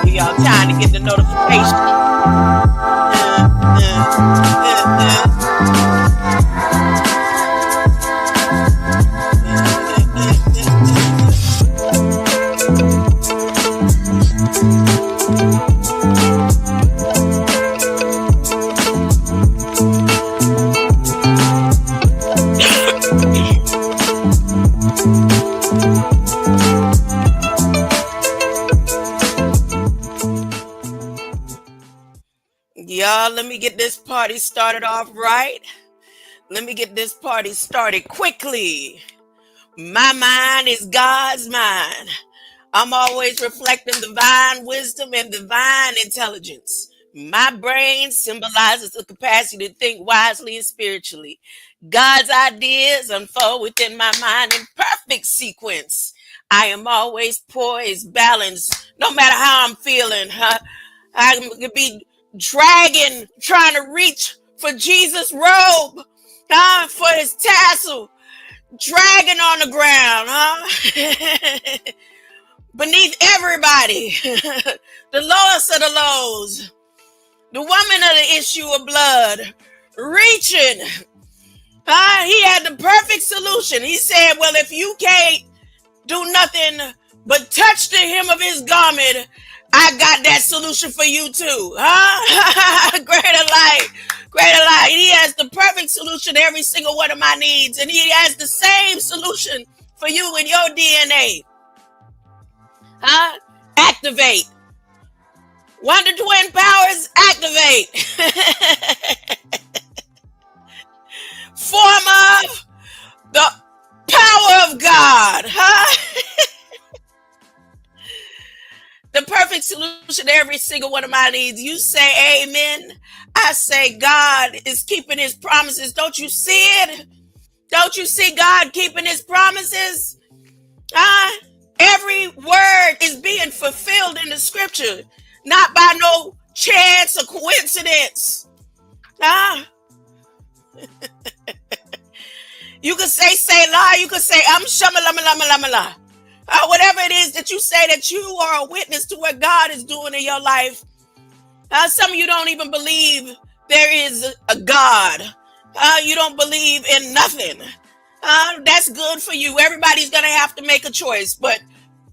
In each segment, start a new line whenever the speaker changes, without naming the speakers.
Y'all trying to get the notification. Y'all, let me get this party started off right. Let me get this party started quickly. My mind is God's mind. I'm always reflecting divine wisdom and divine intelligence. My brain symbolizes the capacity to think wisely and spiritually. God's ideas unfold within my mind in perfect sequence. I am always poised, balanced, no matter how I'm feeling. I could be dragging, trying to reach for Jesus' robe, for his tassel, dragging on the ground, beneath everybody, the lowest of the lows, the woman of the issue of blood, reaching. He had the perfect solution. He said, well, if you can't do nothing but touch the hem of his garment, I got that solution for you too. Greater light, greater light. He has the perfect solution to every single one of my needs. And he has the same solution for you in your DNA. Activate. Wonder Twin powers, activate. Form of the power of God. The perfect solution to every single one of my needs. You say amen. I say God is keeping his promises. Don't you see it? Don't you see God keeping his promises? Every word is being fulfilled in the scripture. Not by no chance or coincidence. You could say Selah. You could say I'm Shama. Whatever it is that you say, that you are a witness to what God is doing in your life. Some of you don't even believe there is a God. You don't believe in nothing. That's good for you. Everybody's going to have to make a choice, but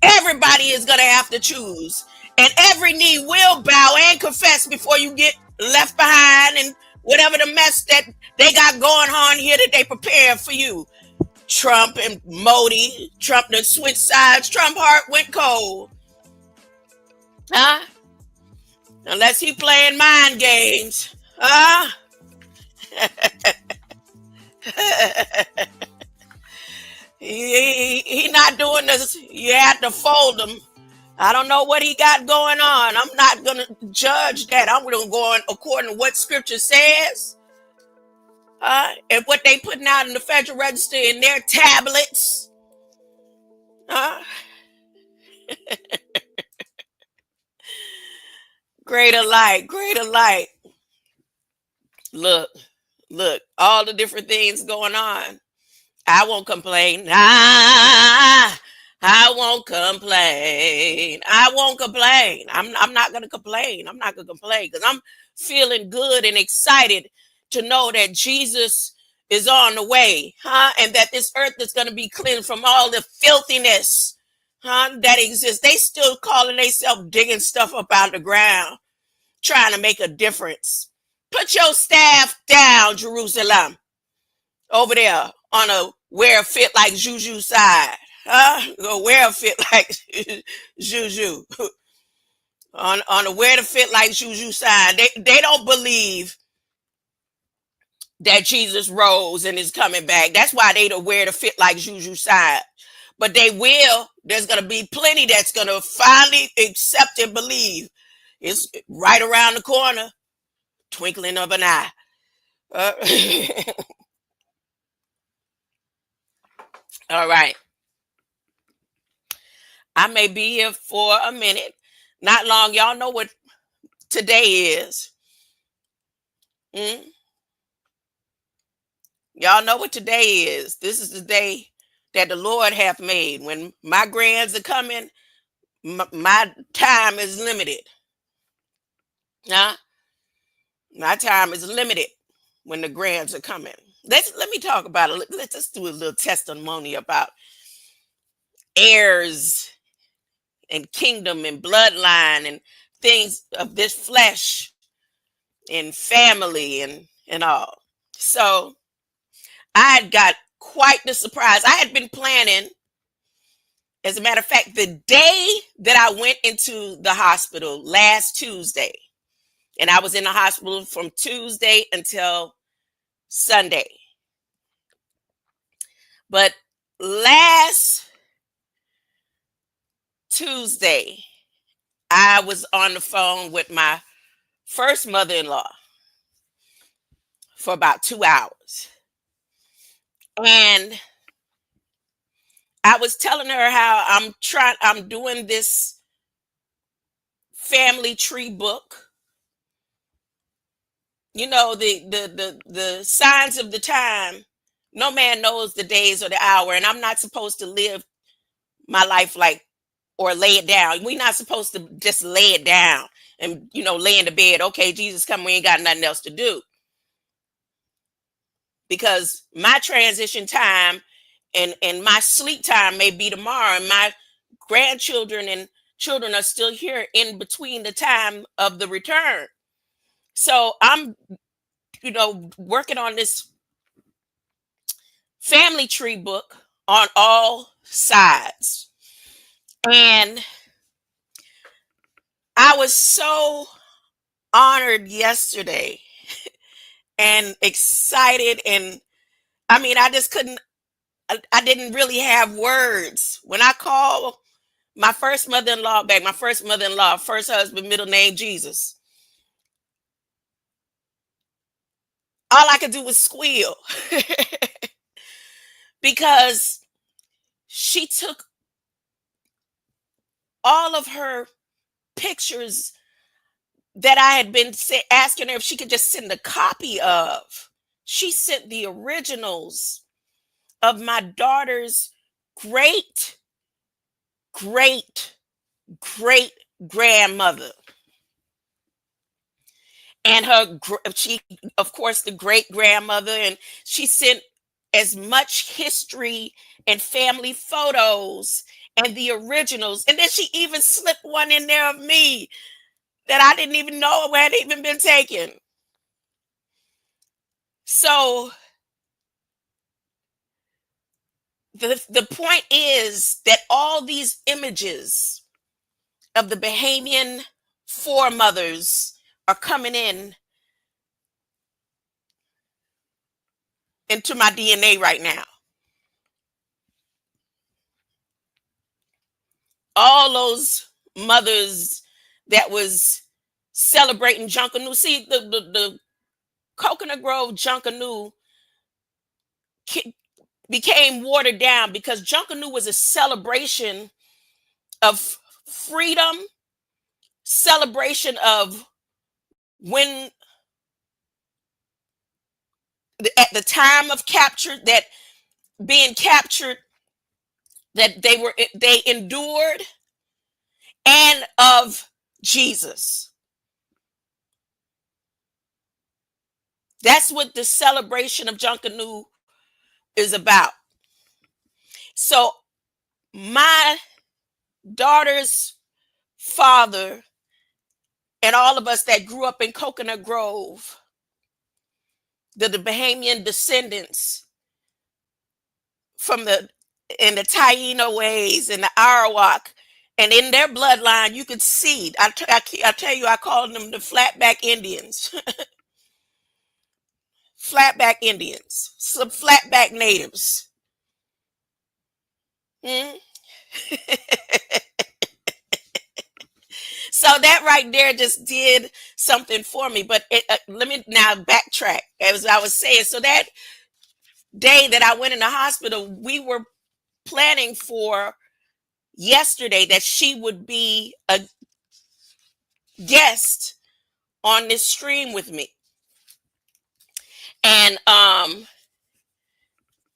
everybody is going to have to choose. And every knee will bow and confess before you get left behind and whatever the mess that they got going on here that they prepared for you. Trump and Modi. Trump done switched sides. Trump heart went cold. Unless he playing mind games. He not doing this. You had to fold him. I don't know what he got going on. I'm not going to judge that. I'm going to go on according to what scripture says. And what they putting out in the Federal Register in their tablets. Greater light, greater light. Look, all the different things going on. I won't complain. I won't complain. I won't complain. I'm not going to complain. I'm not going to complain because I'm feeling good and excited to know that Jesus is on the way, and that this earth is going to be cleansed from all the filthiness, that exists. They still calling themselves digging stuff up out of the ground, trying to make a difference. Put your staff down, Jerusalem, over there on a where it fit like Juju side, where it fit like Juju, on a where to fit like Juju side. They don't believe that Jesus rose and is coming back. That's why they don't wear the fit like Juju side. But they will. There's going to be plenty that's going to finally accept and believe. It's right around the corner, twinkling of an eye. All right. I may be here for a minute. Not long. Y'all know what today is. Y'all know what today is. This is the day that the Lord hath made. When my grands are coming, my time is limited. Huh? My time is limited when the grands are coming. Let me talk about it. Let's do a little testimony about heirs and kingdom and bloodline and things of this flesh and family and all. So I had got quite the surprise. I had been planning. As a matter of fact, the day that I went into the hospital last Tuesday, and I was in the hospital from Tuesday until Sunday. But last Tuesday, I was on the phone with my first mother-in-law for about 2 hours. And I was telling her how I'm doing this family tree book. You know, the signs of the time. No man knows the days or the hour, and I'm not supposed to live my life like or lay it down. We're not supposed to just lay it down and lay in the bed. Okay, Jesus come, we ain't got nothing else to do. Because my transition time and my sleep time may be tomorrow, and my grandchildren and children are still here in between the time of the return. So I'm working on this family tree book on all sides. And I was so honored yesterday and excited. And I mean, I didn't really have words. When I called my first mother-in-law back, first husband, middle name Jesus, all I could do was squeal because she took all of her pictures that I had been asking her if she could just send a copy of. She sent the originals of my daughter's great grandmother. And she, of course, the great grandmother, and she sent as much history and family photos and the originals. And then she even slipped one in there of me that I didn't even know had even been taken. So the point is that all these images of the Bahamian foremothers are coming into my DNA right now. All those mothers that was celebrating Junkanoo. See, the Coconut Grove Junkanoo became watered down because Junkanoo was a celebration of freedom, celebration of when at the time of capture, that being captured, that they endured, and of Jesus. That's what the celebration of Junkanoo is about. So my daughter's father and all of us that grew up in Coconut Grove, the Bahamian descendants from the Taino ways and the Arawak, and in their bloodline, you could see. I tell you, I call them the Flatback Indians. flatback Indians, some flatback natives. Hmm? So that right there just did something for me. But let me now backtrack. As I was saying, so that day that I went in the hospital, we were planning for yesterday that she would be a guest on this stream with me. And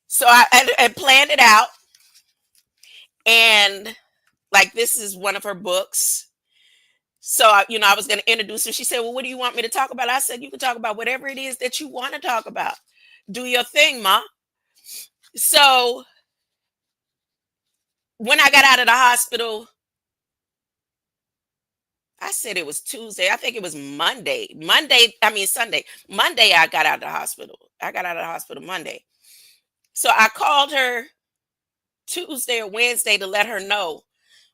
so I planned it out. And like, this is one of her books. So, I was going to introduce her. She said, well, what do you want me to talk about? I said, you can talk about whatever it is that you want to talk about. Do your thing, Ma. So when I got out of the hospital, I said it was Tuesday. I think it was Monday. Sunday. Monday, I got out of the hospital. I got out of the hospital Monday. So I called her Tuesday or Wednesday to let her know,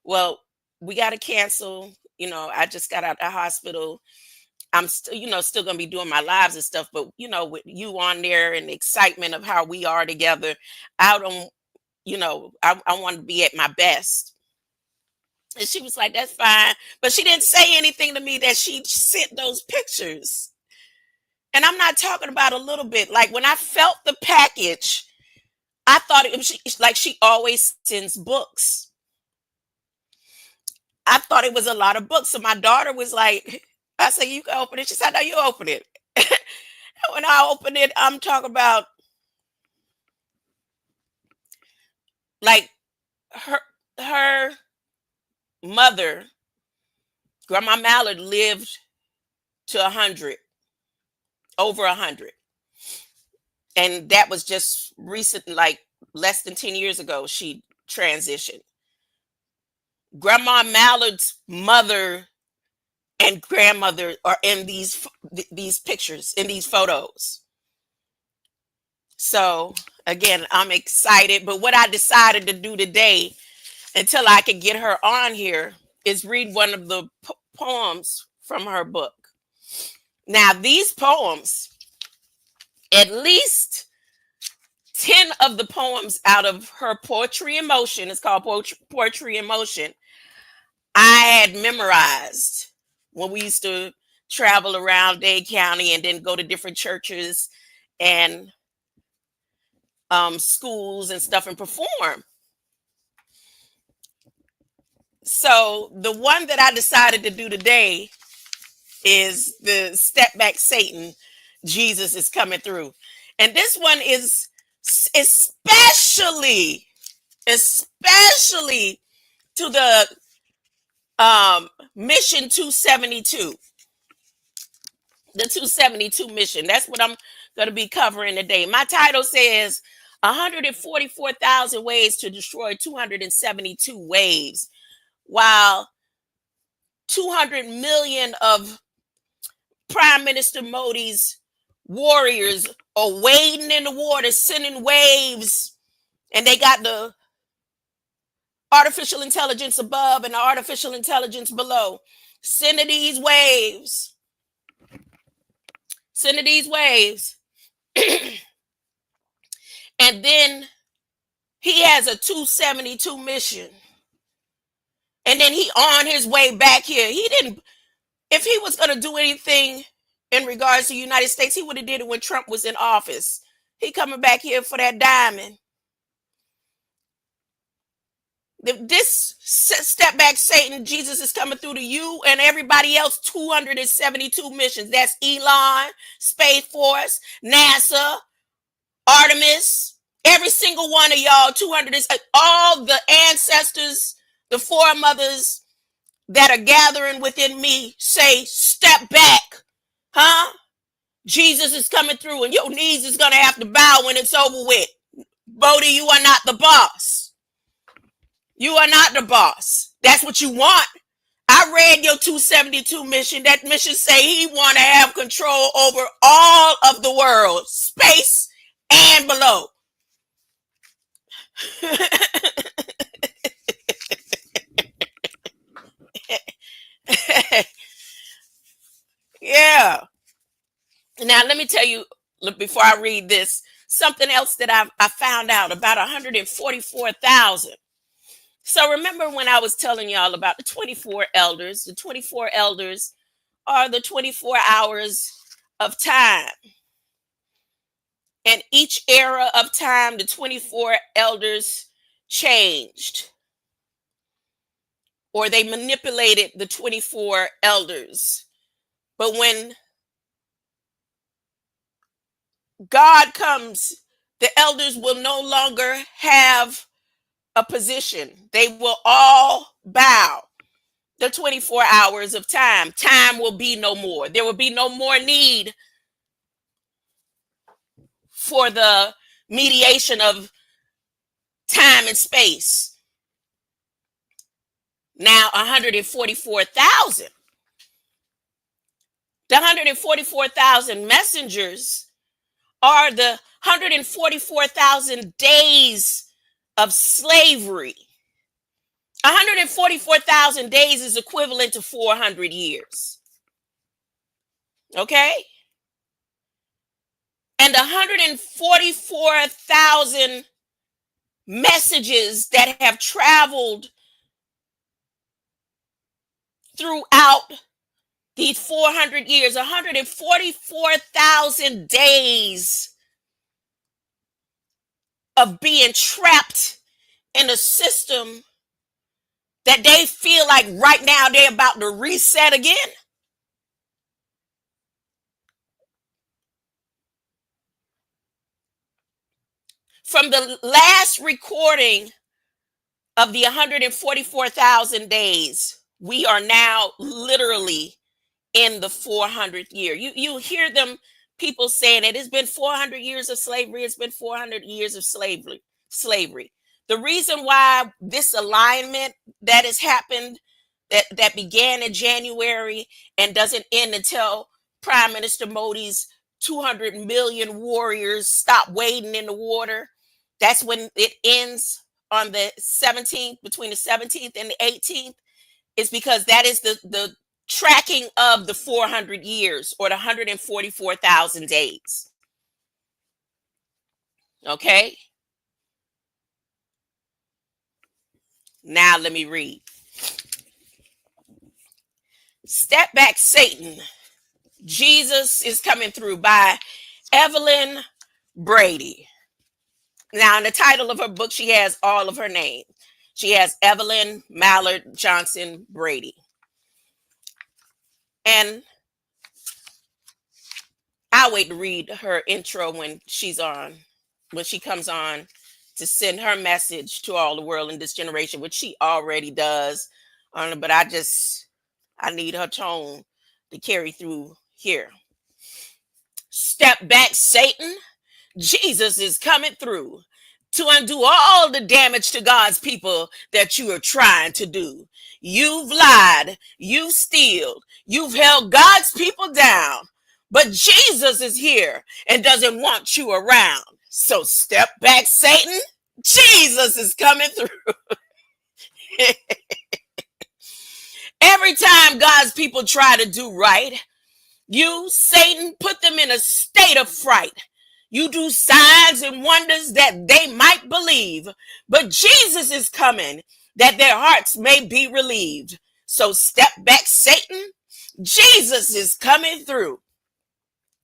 well, we got to cancel. I just got out of the hospital. I'm still, still going to be doing my lives and stuff. But, with you on there and the excitement of how we are together, I don't, I want to be at my best. And she was like, that's fine. But she didn't say anything to me that she sent those pictures. And I'm not talking about a little bit. Like, when I felt the package, I thought it was like she always sends books. I thought it was a lot of books. So my daughter was like, I said, you can open it. She said, no, you open it. When I opened it, I'm talking about like her mother, Grandma Mallard, lived to 100, over 100. And that was just recent, like less than 10 years ago, she transitioned. Grandma Mallard's mother and grandmother are in these pictures, in these photos. So again, I'm excited. But what I decided to do today, until I could get her on here, is read one of the poems from her book. Now, these poems, at least 10 of the poems out of her Poetry in Motion, it's called Poetry in Motion, I had memorized when we used to travel around Dade County and then go to different churches and schools and stuff and perform. So the one that I decided to do today is the Step Back Satan, Jesus is Coming Through. And this one is especially to the mission 272. The 272 mission. That's what I'm going to be covering today. My title says 144,000 ways to destroy 272 waves, while 200 million of Prime Minister Modi's warriors are wading in the water, sending waves, and they got the artificial intelligence above and the artificial intelligence below, sending these waves. And then he has a 272 mission. And then he on his way back here. If he was going to do anything in regards to the United States, he would have did it when Trump was in office. He coming back here for that diamond. This Step Back Satan, Jesus is coming through to you and everybody else. 272 missions. That's Elon, Space Force, NASA, Artemis, every single one of y'all. 200 is all the ancestors, the foremothers that are gathering within me. Say, step back, huh? Jesus is coming through, and your knees is gonna have to bow when it's over with. Bodie, you are not the boss. You are not the boss. That's what you want. I read your 272 mission. That mission say he want to have control over all of the world, space and below. Yeah. Now, let me tell you look, before I read this, something else that I found out about 144,000. So remember when I was telling y'all about the 24 elders? The 24 elders are the 24 hours of time. And each era of time, the 24 elders changed, or they manipulated the 24 elders. But when God comes, the elders will no longer have a position. They will all bow. The 24 hours of time. Time will be no more. There will be no more need for the mediation of time and space. Now 144,000. The 144,000 messengers are the 144,000 days of slavery. 144,000 days is equivalent to 400 years. Okay? And 144,000 messages that have traveled throughout these 400 years, 144,000 days of being trapped in a system that they feel like right now they're about to reset again. From the last recording of the 144,000 days, we are now literally in the 400th year. You hear them, people saying it has been 400 years of slavery. It's been 400 years of slavery. The reason why this alignment that has happened, that began in January and doesn't end until Prime Minister Modi's 200 million warriors stop wading in the water. That's when it ends on the 17th, between the 17th and the 18th, is because that is the tracking of the 400 years, or the 144,000 days. Okay? Now let me read. Step Back, Satan. Jesus is Coming Through by Evelyn Brady. Now, in the title of her book, she has all of her name. She has Evelyn Mallard Johnson Brady. And I'll wait to read her intro when she comes on to send her message to all the world in this generation, which she already does. But I need her tone to carry through here. Step back, Satan. Jesus is coming through to undo all the damage to God's people that you are trying to do. You've lied, you've stealed, you've held God's people down, but Jesus is here and doesn't want you around. So step back, Satan. Jesus is coming through. Every time God's people try to do right, you, Satan, put them in a state of fright. You do signs and wonders that they might believe, but Jesus is coming that their hearts may be relieved. So step back, Satan. Jesus is coming through.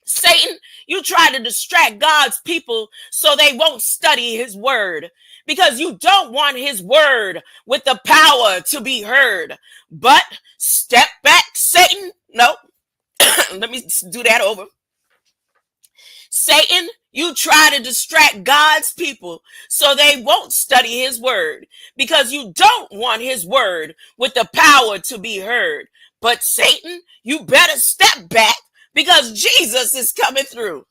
Satan, you try to distract God's people so they won't study his word, because you don't want his word with the power to be heard. But step back, Satan. No, let me do that over. Satan, you try to distract God's people so they won't study his word, because you don't want his word with the power to be heard. But Satan, you better step back, because Jesus is coming through.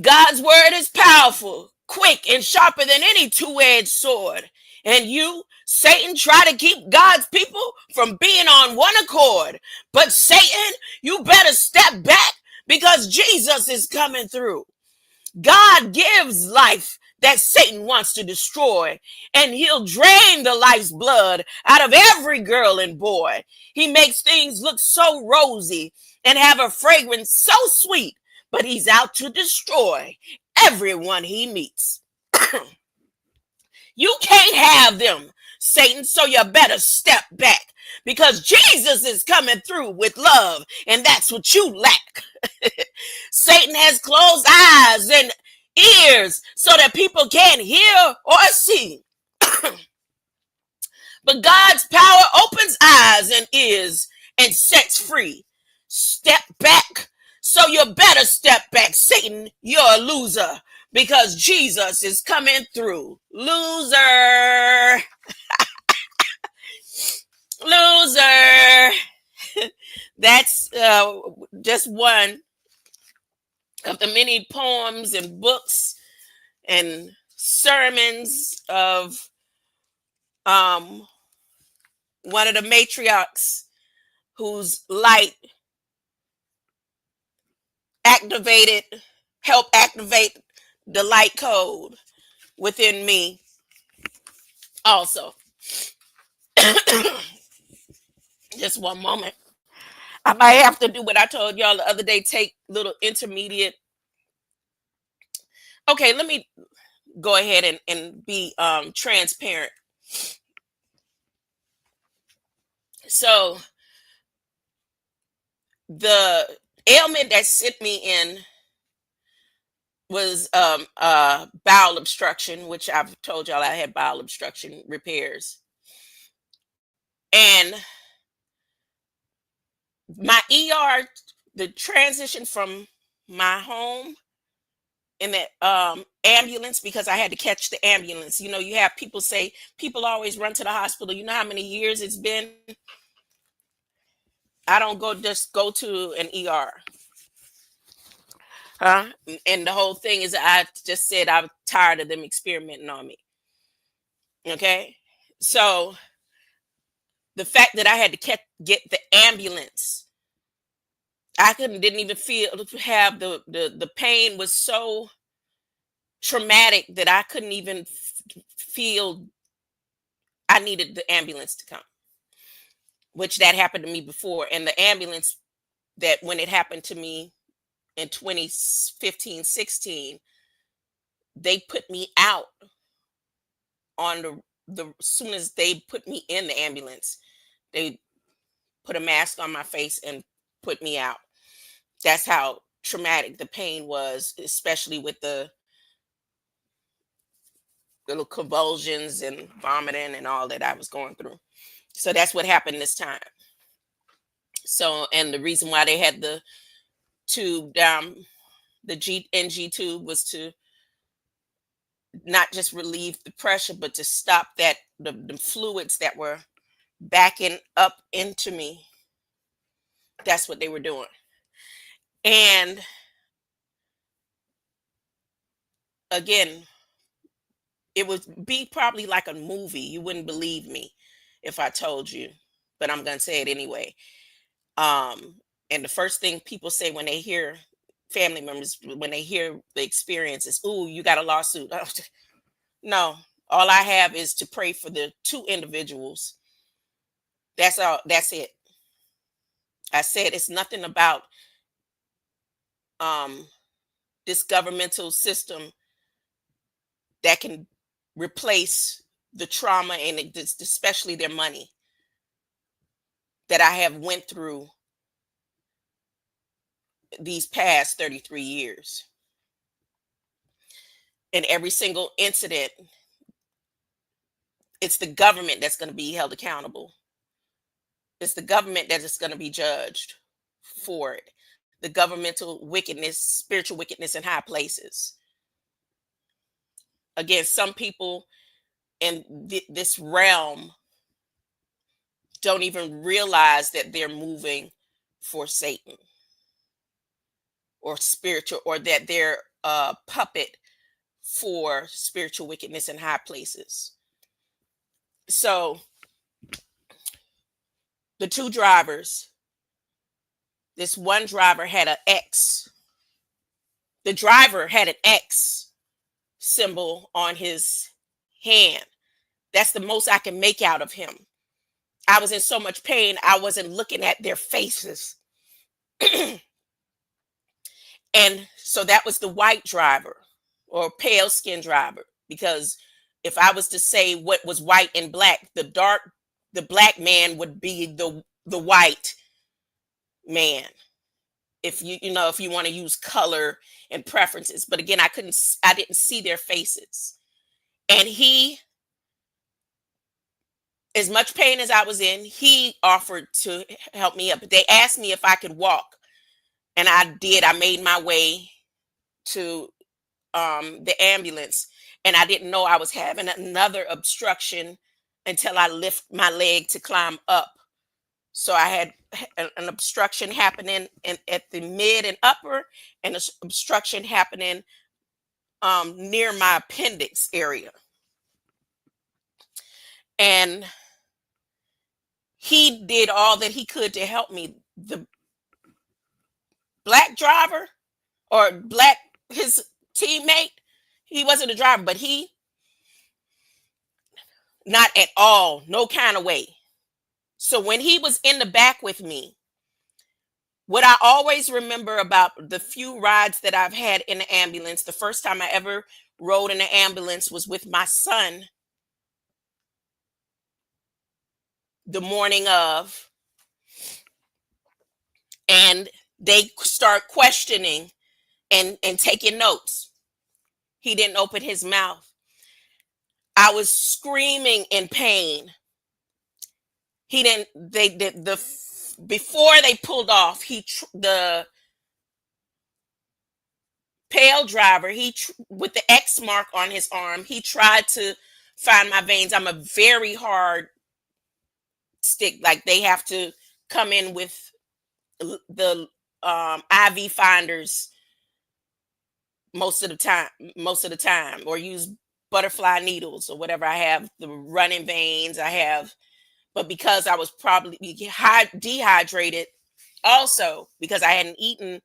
God's word is powerful, quick, and sharper than any two-edged sword. And you, Satan, try to keep God's people from being on one accord. But Satan, you better step back, because Jesus is coming through. God gives life that Satan wants to destroy, and he'll drain the life's blood out of every girl and boy. He makes things look so rosy and have a fragrance so sweet, but he's out to destroy everyone he meets. You can't have them, Satan, so you better step back, because Jesus is coming through with love, and that's what you lack. Satan has closed eyes and ears so that people can't hear or see. But God's power opens eyes and ears and sets free. Step back. So you better step back, Satan. You're a loser, because Jesus is coming through. Loser. Loser. That's just one of the many poems and books and sermons of one of the matriarchs whose light helped activate the light code within me also. Just one moment. I might have to do what I told y'all the other day, take little intermediate. Okay, let me go ahead and be transparent. So the ailment that sent me in was bowel obstruction, which I've told y'all I had bowel obstruction repairs. And my ER, the transition from my home in that ambulance, because I had to catch the ambulance. You know, you have people say people always run to the hospital. You know how many years it's been? I don't just go to an ER. Huh? And the whole thing is, I just said I'm tired of them experimenting on me. Okay? So the fact that I had to get the ambulance, I didn't even have the pain was so traumatic that I couldn't even feel I needed the ambulance to come, which that happened to me before. And the ambulance, that when it happened to me in 2015-16, they put me out on the soon as they put me in the ambulance, they put a mask on my face and put me out. That's how traumatic the pain was, especially with the little convulsions and vomiting and all that I was going through. So that's what happened this time. So, and the reason why they had the tube down, the NG tube, was to not just relieve the pressure, but to stop that the fluids that were backing up into me. That's what they were doing. And again, it would be probably like a movie. You wouldn't believe me if I told you, but I'm gonna say it anyway. And the first thing people say when they hear family members, when they hear the experience, is, "Ooh, you got a lawsuit." No, all I have is to pray for the two individuals. That's all. That's it. I said it's nothing about this governmental system that can replace the trauma and especially their money that I have went through these past 33 years. In every single incident, it's the government that's going to be held accountable. It's the government that is going to be judged for it. The governmental wickedness, spiritual wickedness in high places. Again, some people in this realm don't even realize that they're moving for Satan or spiritual, or that they're a puppet for spiritual wickedness in high places. So the two drivers, this one driver had an ex. The driver had an ex symbol on his hand. That's the most I can make out of him. I was in so much pain, I wasn't looking at their faces. And so that was the white driver or pale skin driver. Because if I was to say what was white and black, the black man would be the white man. If if you want to use color and preferences. But again, I didn't see their faces. And he, as much pain as I was in, he offered to help me up. They asked me if I could walk, and I did. I made my way to the ambulance, and I didn't know I was having another obstruction until I lift my leg to climb up. So I had an obstruction happening at the mid and upper, and an obstruction happening near my appendix area. And he did all that he could to help me. The black driver or his teammate, he wasn't a driver, but he, not at all, no kind of way. So when he was in the back with me, what I always remember about the few rides that I've had in the ambulance, the first time I ever rode in the ambulance was with my son the morning of, and they start questioning and taking notes. He didn't open his mouth. I was screaming in pain. He didn't. They did before they pulled off. The pale driver, with the X mark on his arm, he tried to find my veins. I'm a very hard stick. Like, they have to come in with the IV finders most of the time, or use butterfly needles or whatever. I have the running veins. But because I was probably dehydrated, also because I hadn't eaten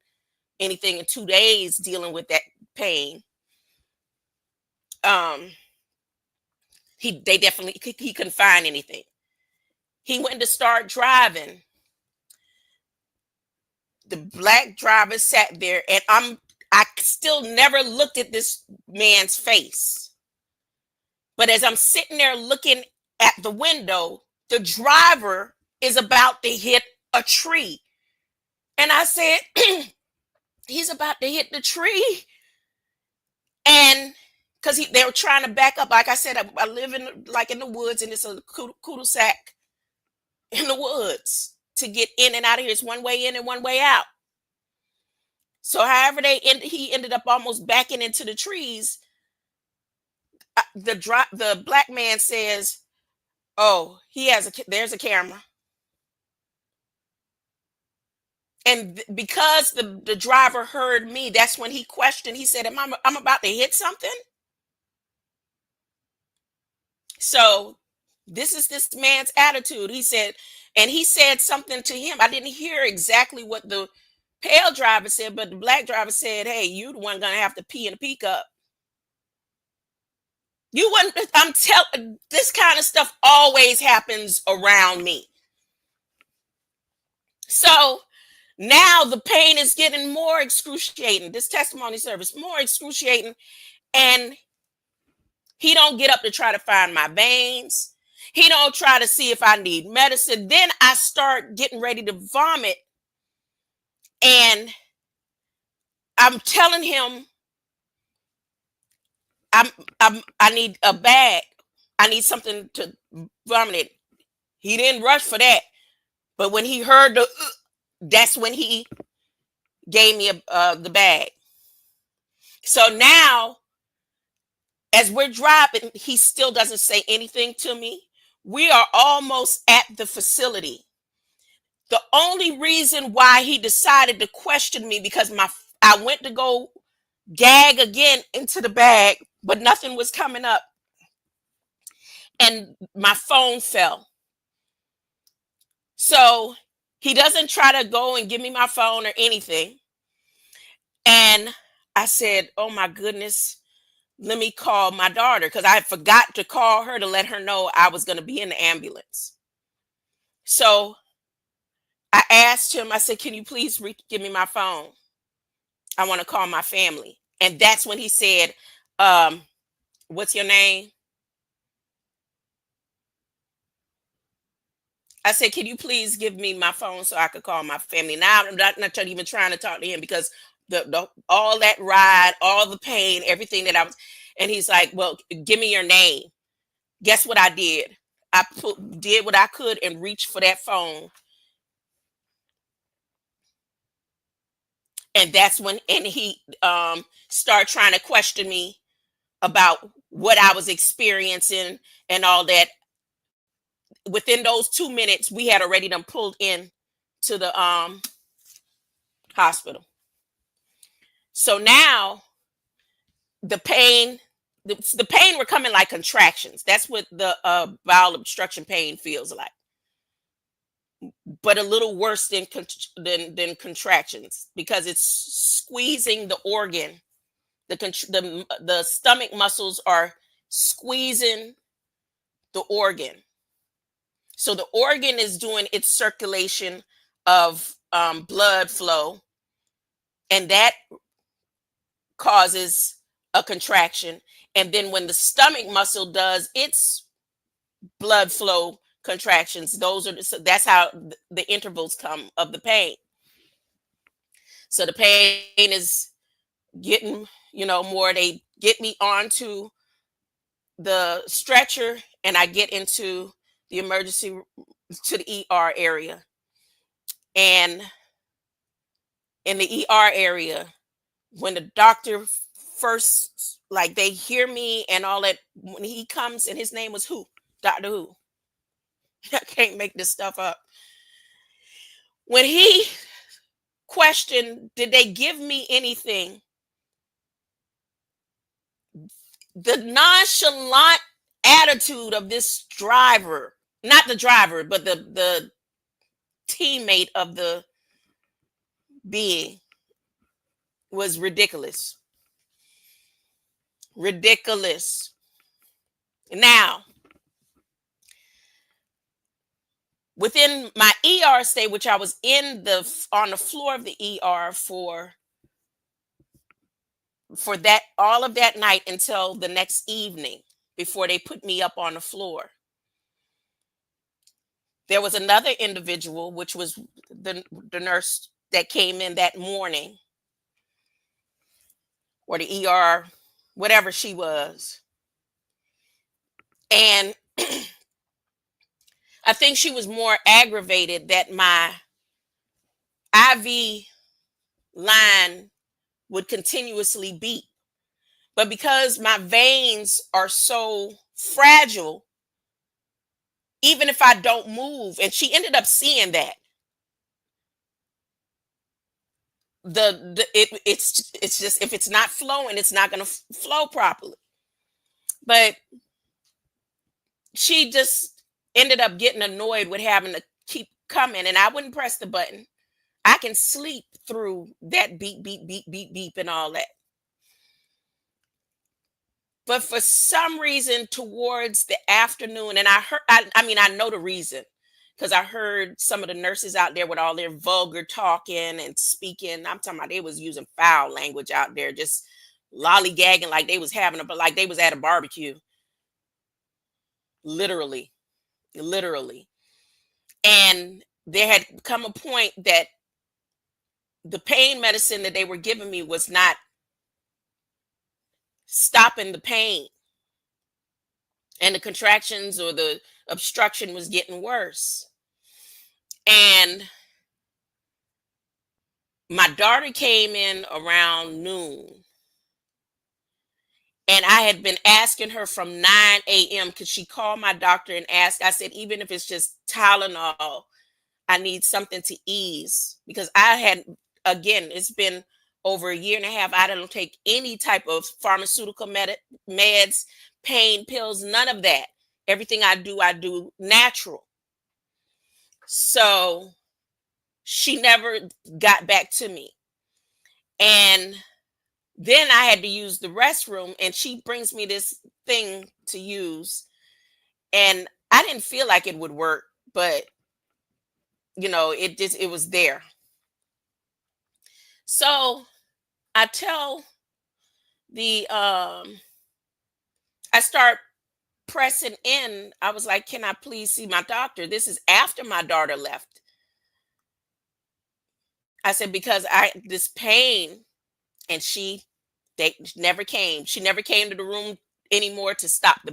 anything in 2 days dealing with that pain, he couldn't find anything. He went to start driving. The black driver sat there, and I still never looked at this man's face. But as I'm sitting there looking at the window, the driver is about to hit a tree. And I said, he's about to hit the tree. And because they were trying to back up. Like I said, I live in the woods, and it's a cul-de-sac in the woods. To get in and out of here, it's one way in and one way out. So however he ended up almost backing into the trees. The black man says, "Oh, there's a camera." And because the driver heard me, that's when he questioned. He said, I'm about to hit something. So this is this man's attitude. He said something to him. I didn't hear exactly what the pale driver said, but the black driver said, "Hey, you the one gonna have to pee in the pickup." You wouldn't. I'm telling. This kind of stuff always happens around me. So now the pain is getting more excruciating. This testimony service more excruciating, and he don't get up to try to find my veins. He don't try to see if I need medicine. Then I start getting ready to vomit, and I'm telling him, I need a bag. I need something to vomit it. He didn't rush for that, but when he heard that's when he gave me the bag. So now, as we're driving, he still doesn't say anything to me. We are almost at the facility. The only reason why he decided to question me, because I went to go gag again into the bag, but nothing was coming up. And my phone fell. So he doesn't try to go and give me my phone or anything. And I said, "Oh my goodness, let me call my daughter, because I forgot to call her to let her know I was going to be in the ambulance. So I asked him, I said, can you please give me my phone? I want to call my family. And that's when he said, um, what's your name? I said, can you please give me my phone so I could call my family? Now I'm not even trying to talk to him, because the all that ride, all the pain, everything that I was, and he's like, well, give me your name. Guess what I did? Did what I could and reached for that phone. And that's when, and he started trying to question me about what I was experiencing and all that. Within those 2 minutes, we had already done pulled in to the hospital. So now the pain, the pain were coming like contractions. That's what the bowel obstruction pain feels like, but a little worse than contractions, because it's squeezing the organ. The stomach muscles are squeezing the organ. So the organ is doing its circulation of blood flow, and that causes a contraction. And then when the stomach muscle does its blood flow contractions, so that's how the intervals come of the pain. So the pain is getting, more. They get me onto the stretcher, and I get into the emergency to the ER area. And in the ER area, when the doctor first, like, they hear me and all that, when he comes, and his name was Who? Dr. Who. I can't make this stuff up. When he questioned, did they give me anything? The nonchalant attitude of this driver, not the driver, but the teammate of the being, was ridiculous. Ridiculous. Now, within my ER stay, which I was on the floor of the ER for that, all of that night until the next evening, before they put me up on the floor, there was another individual, which was the nurse that came in that morning, or the ER, whatever she was. And I think she was more aggravated that my IV line would continuously beat. But because my veins are so fragile, even if I don't move, and she ended up seeing that, it's just, if it's not flowing, it's not going to flow properly. But she just ended up getting annoyed with having to keep coming, and I wouldn't press the button. I can sleep through that beep, beep, beep, beep, beep, and all that. But for some reason, towards the afternoon, and I know the reason, because I heard some of the nurses out there with all their vulgar talking and speaking. I'm talking about, they was using foul language out there, just lollygagging like they was like they was at a barbecue. Literally, literally. And there had come a point that the pain medicine that they were giving me was not stopping the pain, and the contractions or the obstruction was getting worse. And my daughter came in around noon, and I had been asking her from 9 a.m. because she called my doctor and asked. I said, even if it's just Tylenol, I need something to ease, because I had, again, it's been over a year and a half. I don't take any type of pharmaceutical meds, pain pills, none of that. Everything I do natural. So she never got back to me. And Then I had to use the restroom, and she brings me this thing to use, and I didn't feel like it would work, but it was there. So I tell the I start pressing in. I was like, "Can I please see my doctor?" This is after my daughter left. I said, because I this pain, and they never came. She never came to the room anymore to stop the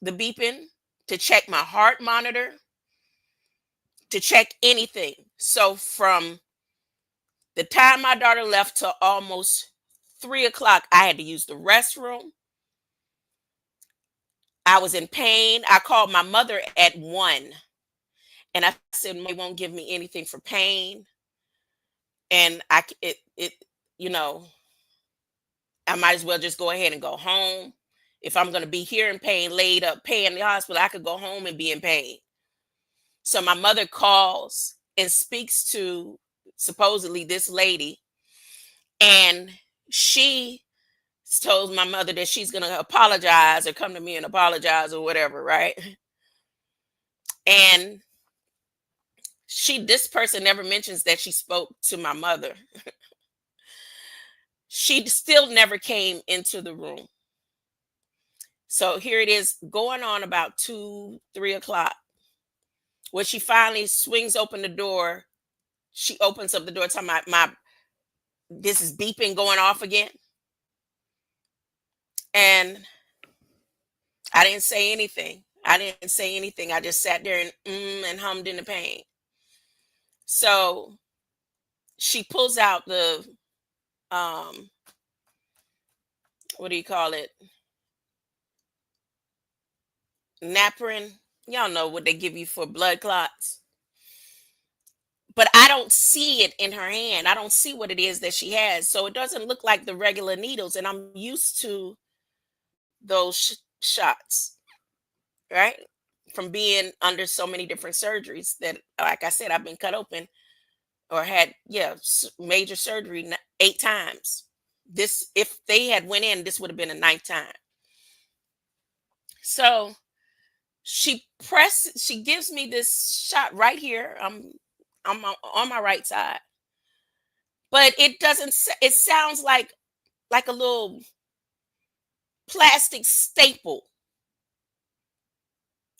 beeping, to check my heart monitor, to check anything. So from the time my daughter left to almost 3 o'clock, I had to use the restroom. I was in pain. I called my mother at 1, and I said, "They won't give me anything for pain." And you know, I might as well just go ahead and go home. If I'm going to be here in pain, laid up, paying the hospital, I could go home and be in pain. So my mother calls and speaks to supposedly this lady, and she told my mother that she's going to apologize or come to me and apologize or whatever, right? And this person never mentions that she spoke to my mother. She still never came into the room. So here it is, going on about 2, 3 o'clock, when she finally swings open the door. She opens up the door, telling my this is beeping going off again. And I didn't say anything. I just sat there and and hummed in the pain. So she pulls out the um what do you call it? Naparin. Y'all know what they give you for blood clots. But I don't see it in her hand. I don't see what it is that she has. So it doesn't look like the regular needles. And I'm used to those shots, right? From being under so many different surgeries that, like I said, I've been cut open or had, yeah, major surgery 8 times. This, if they had went in, this would have been a ninth time. So she gives me this shot right here. I'm on my right side, but it doesn't. It sounds like a little plastic staple.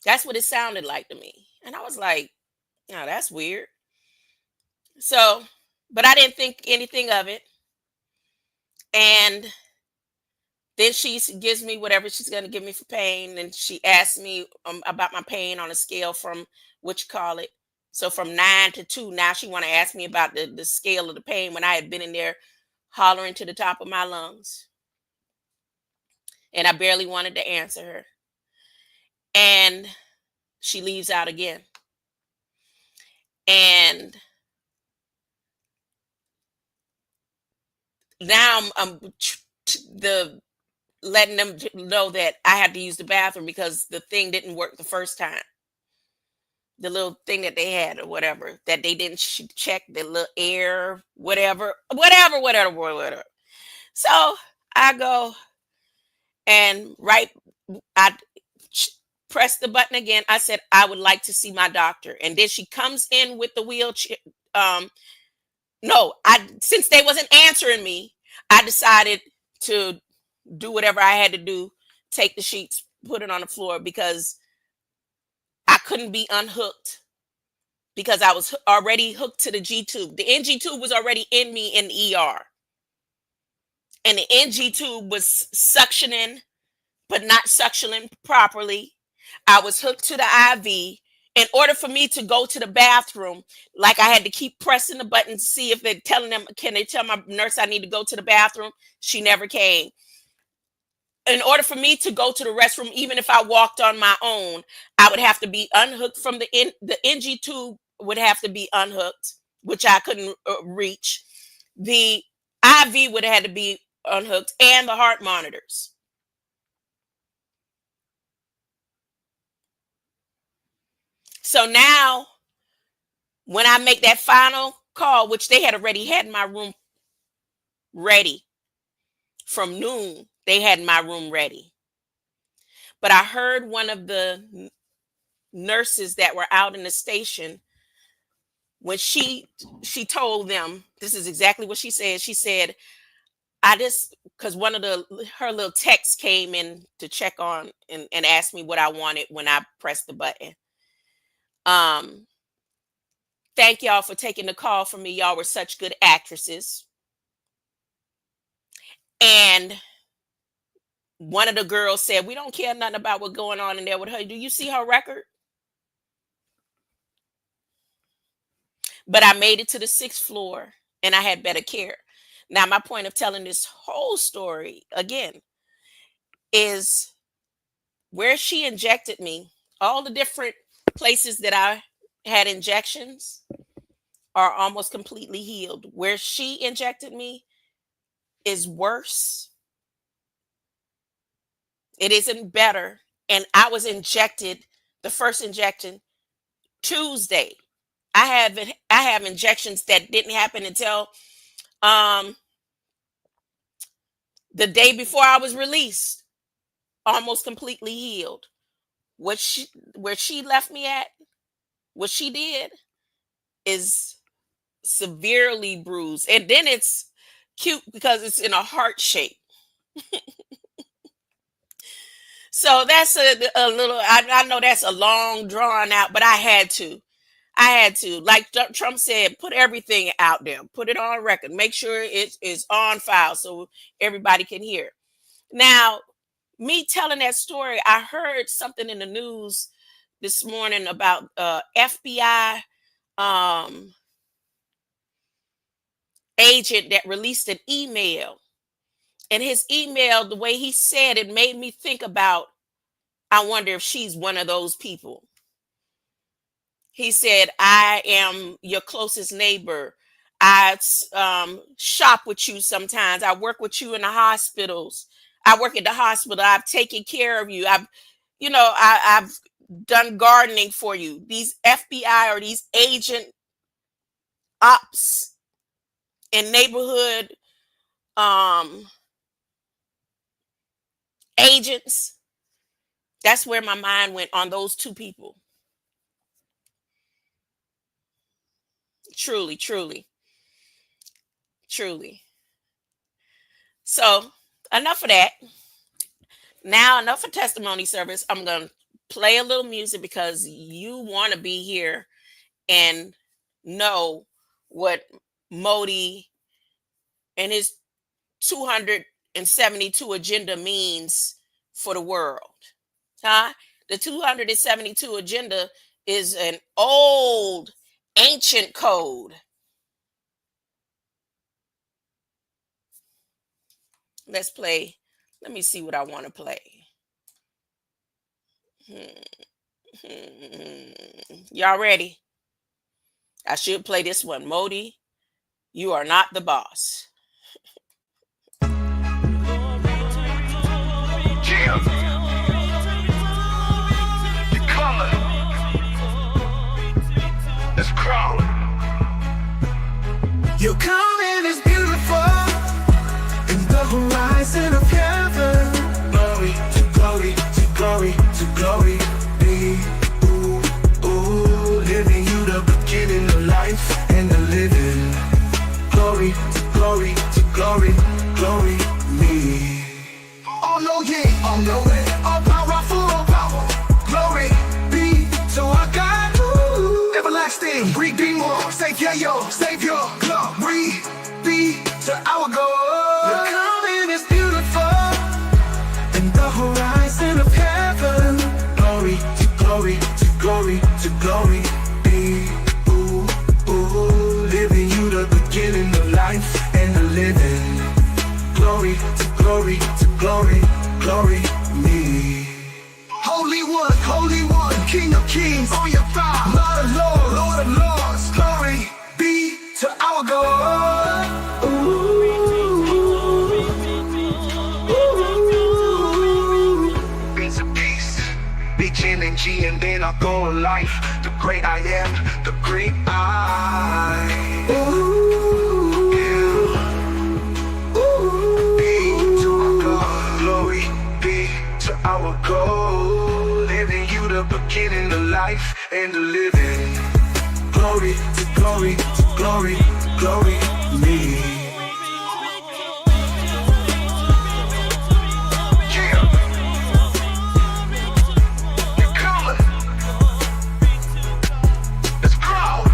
That's what it sounded like to me, and I was like, "Oh, that's weird." So, but I didn't think anything of it, and then gives me whatever she's going to give me for pain, and she asked me about my pain on a scale from, what you call it. So from 9 to 2, now she want to ask me about the scale of the pain when I had been in there hollering to the top of my lungs, and I barely wanted to answer her. And she leaves out again, and now the letting them know that I had to use the bathroom because the thing didn't work the first time. The little thing that they had or whatever, that they didn't check the little air, whatever. So I go and I ch- press the button again. I said, I would like to see my doctor. And then she comes in with the wheelchair. No, since they wasn't answering me, I decided to do whatever I had to do, take the sheets, put it on the floor, because I couldn't be unhooked, because I was already hooked to the G tube. The NG tube was already in me in the ER. And the NG tube was suctioning, but not suctioning properly. I was hooked to the IV. In order for me to go to the bathroom, like, I had to keep pressing the button to see if they're telling them, can they tell my nurse I need to go to the bathroom? She never came. In order for me to go to the restroom, even if I walked on my own, I would have to be unhooked from the NG tube would have to be unhooked, which I couldn't reach. The IV would have had to be unhooked, and the heart monitors. So now, when I make that final call, which they had already had in my room ready. From noon, they had my room ready. But I heard one of the nurses that were out in the station, when she told them, this is exactly what she said. She said, I just, because one of her little texts came in to check on and asked me what I wanted when I pressed the button. Thank y'all for taking the call from me. Y'all were such good actresses. And one of the girls said, we don't care nothing about what's going on in there with her. Do you see her record? But I made it to the 6th floor and I had better care. Now, my point of telling this whole story again is where she injected me, all the different places that I had injections are almost completely healed. Where she injected me is worse. It isn't better. And I was injected, the first injection, Tuesday. I have injections that didn't happen until the day before I was released, almost completely healed. Where she left me at, what she did is severely bruised. And then it's cute because it's in a heart shape. So that's a little, I know that's a long drawn out, but I had to. Like Trump said, put everything out there, put it on record, make sure it is on file so everybody can hear. Now, me telling that story, I heard something in the news this morning about FBI agent that released an email. And his email, the way he said it, made me think about, I wonder if she's one of those people. He said, I am your closest neighbor. I shop with you sometimes. I work with you in the hospitals. I work at the hospital. I've taken care of you. I've done gardening for you. These FBI or these agent ops in neighborhood agents. That's where my mind went on those two people. Truly. So enough of that. Now, enough of testimony service. I'm going to play a little music because you want to be here and know what Modi and his 272 agenda means for the world. Huh? The 272 agenda is an old, ancient code. Let's play. Let me see what I want to play. Y'all ready? I should play this one. Modi, you are not the boss.
It's crawling. Your coming is beautiful in the horizon of heaven. Glory to glory to glory to glory. Be living you the beginning of life and the living. Glory to glory to glory, glory me. Oh no, yeah, oh no, all powerful, all power. Glory be to our God. Everlasting, redeemer, savior, glory be to our God. Your coming is beautiful in the horizon of heaven. Glory to glory to glory to glory be living you the beginning of life and the living. Glory to glory to glory, glory me. Holy One, King of Kings, on your throne. Lord of Lords, glory be to our God. Prince of Peace, beginning G and then I go in life. The great I am, the great I. and the living. Glory to glory to glory, glory me. Yeah, you're coming. It's proud.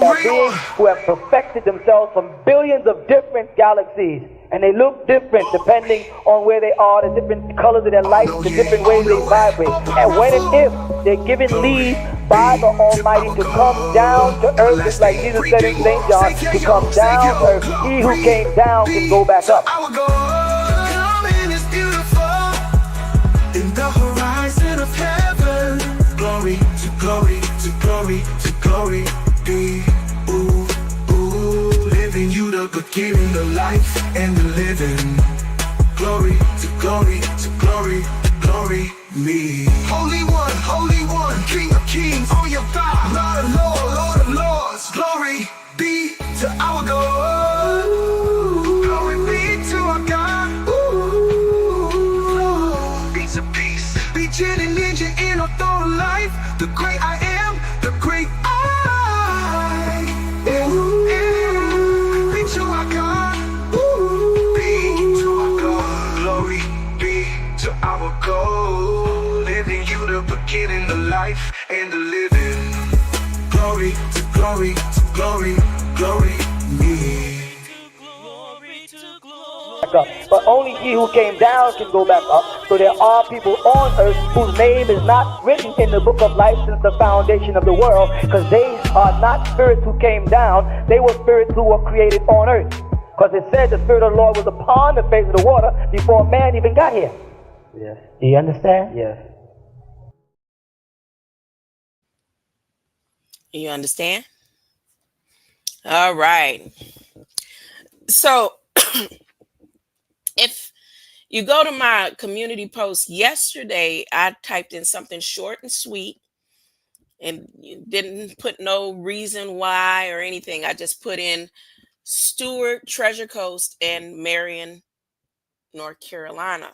Are beings who have perfected themselves from billions of different galaxies. And they look different depending on where they are, the different colors of their lights, the different ways they vibrate. And when and if they're given leave by the Almighty to come down to earth, just like Jesus said in St. John, to come down to earth, he who came down can go back up.
I will go coming is beautiful in the horizon of heaven. Glory to glory to glory to glory be. Ooh, ooh, living you the beginning, the life and the living. Glory to glory to glory, glory me. Holy one, King of kings on your thigh. Lord of lords, Lord of lords. Glory be to our God. Glory be to our God. Ooh, peace of peace. Beginning, ninja, and author of life. The great I am, the great I. Ooh, be to our God. Ooh, be to our God. Glory be to our God. Living you the beginning, the life and the living. Glory to glory to glory, glory me.
But only he who came down can go back up. So there are people on earth whose name is not written in the book of life since the foundation of the world, because they are not spirits who came down. They were spirits who were created on earth. Because it said the Spirit of the Lord was upon the face of the water before man even got here. Yes. Do you understand? Yes.
You understand? All right. So if you go to my community post yesterday, I typed in something short and sweet and didn't put no reason why or anything. I just put in Stewart, Treasure Coast, and Marion, North Carolina.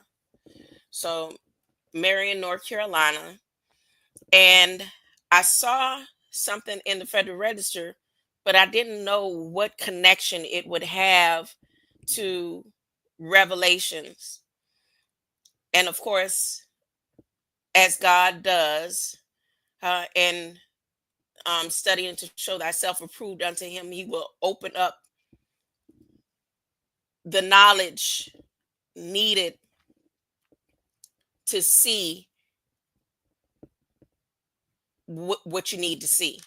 So Marion, North Carolina. And I saw something in the Federal Register, but I didn't know what connection it would have to Revelations. And of course, as God does, and studying to show thyself approved unto him, he will open up the knowledge needed to see what you need to see.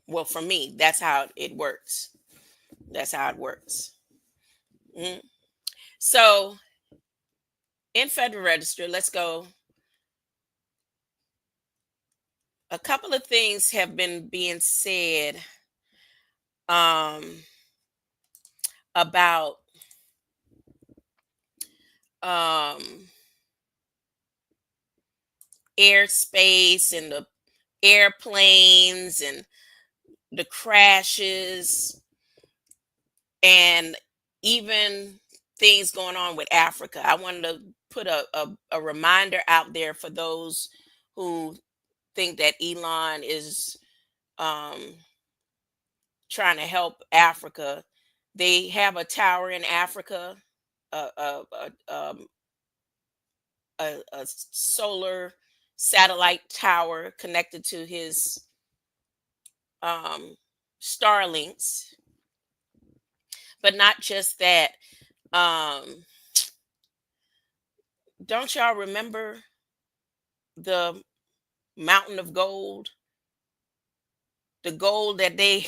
Well, for me, that's how it works. That's how it works. Mhm. So in Federal Register, let's go. A couple of things have been being said about um, airspace and the airplanes and the crashes, and even things going on with Africa. I wanted to put a reminder out there for those who think that Elon is um, trying to help Africa. They have a tower in Africa, a, a, a, um, a solar satellite tower connected to his um, Starlinks. But not just that. Um, don't y'all remember the mountain of gold? The gold that they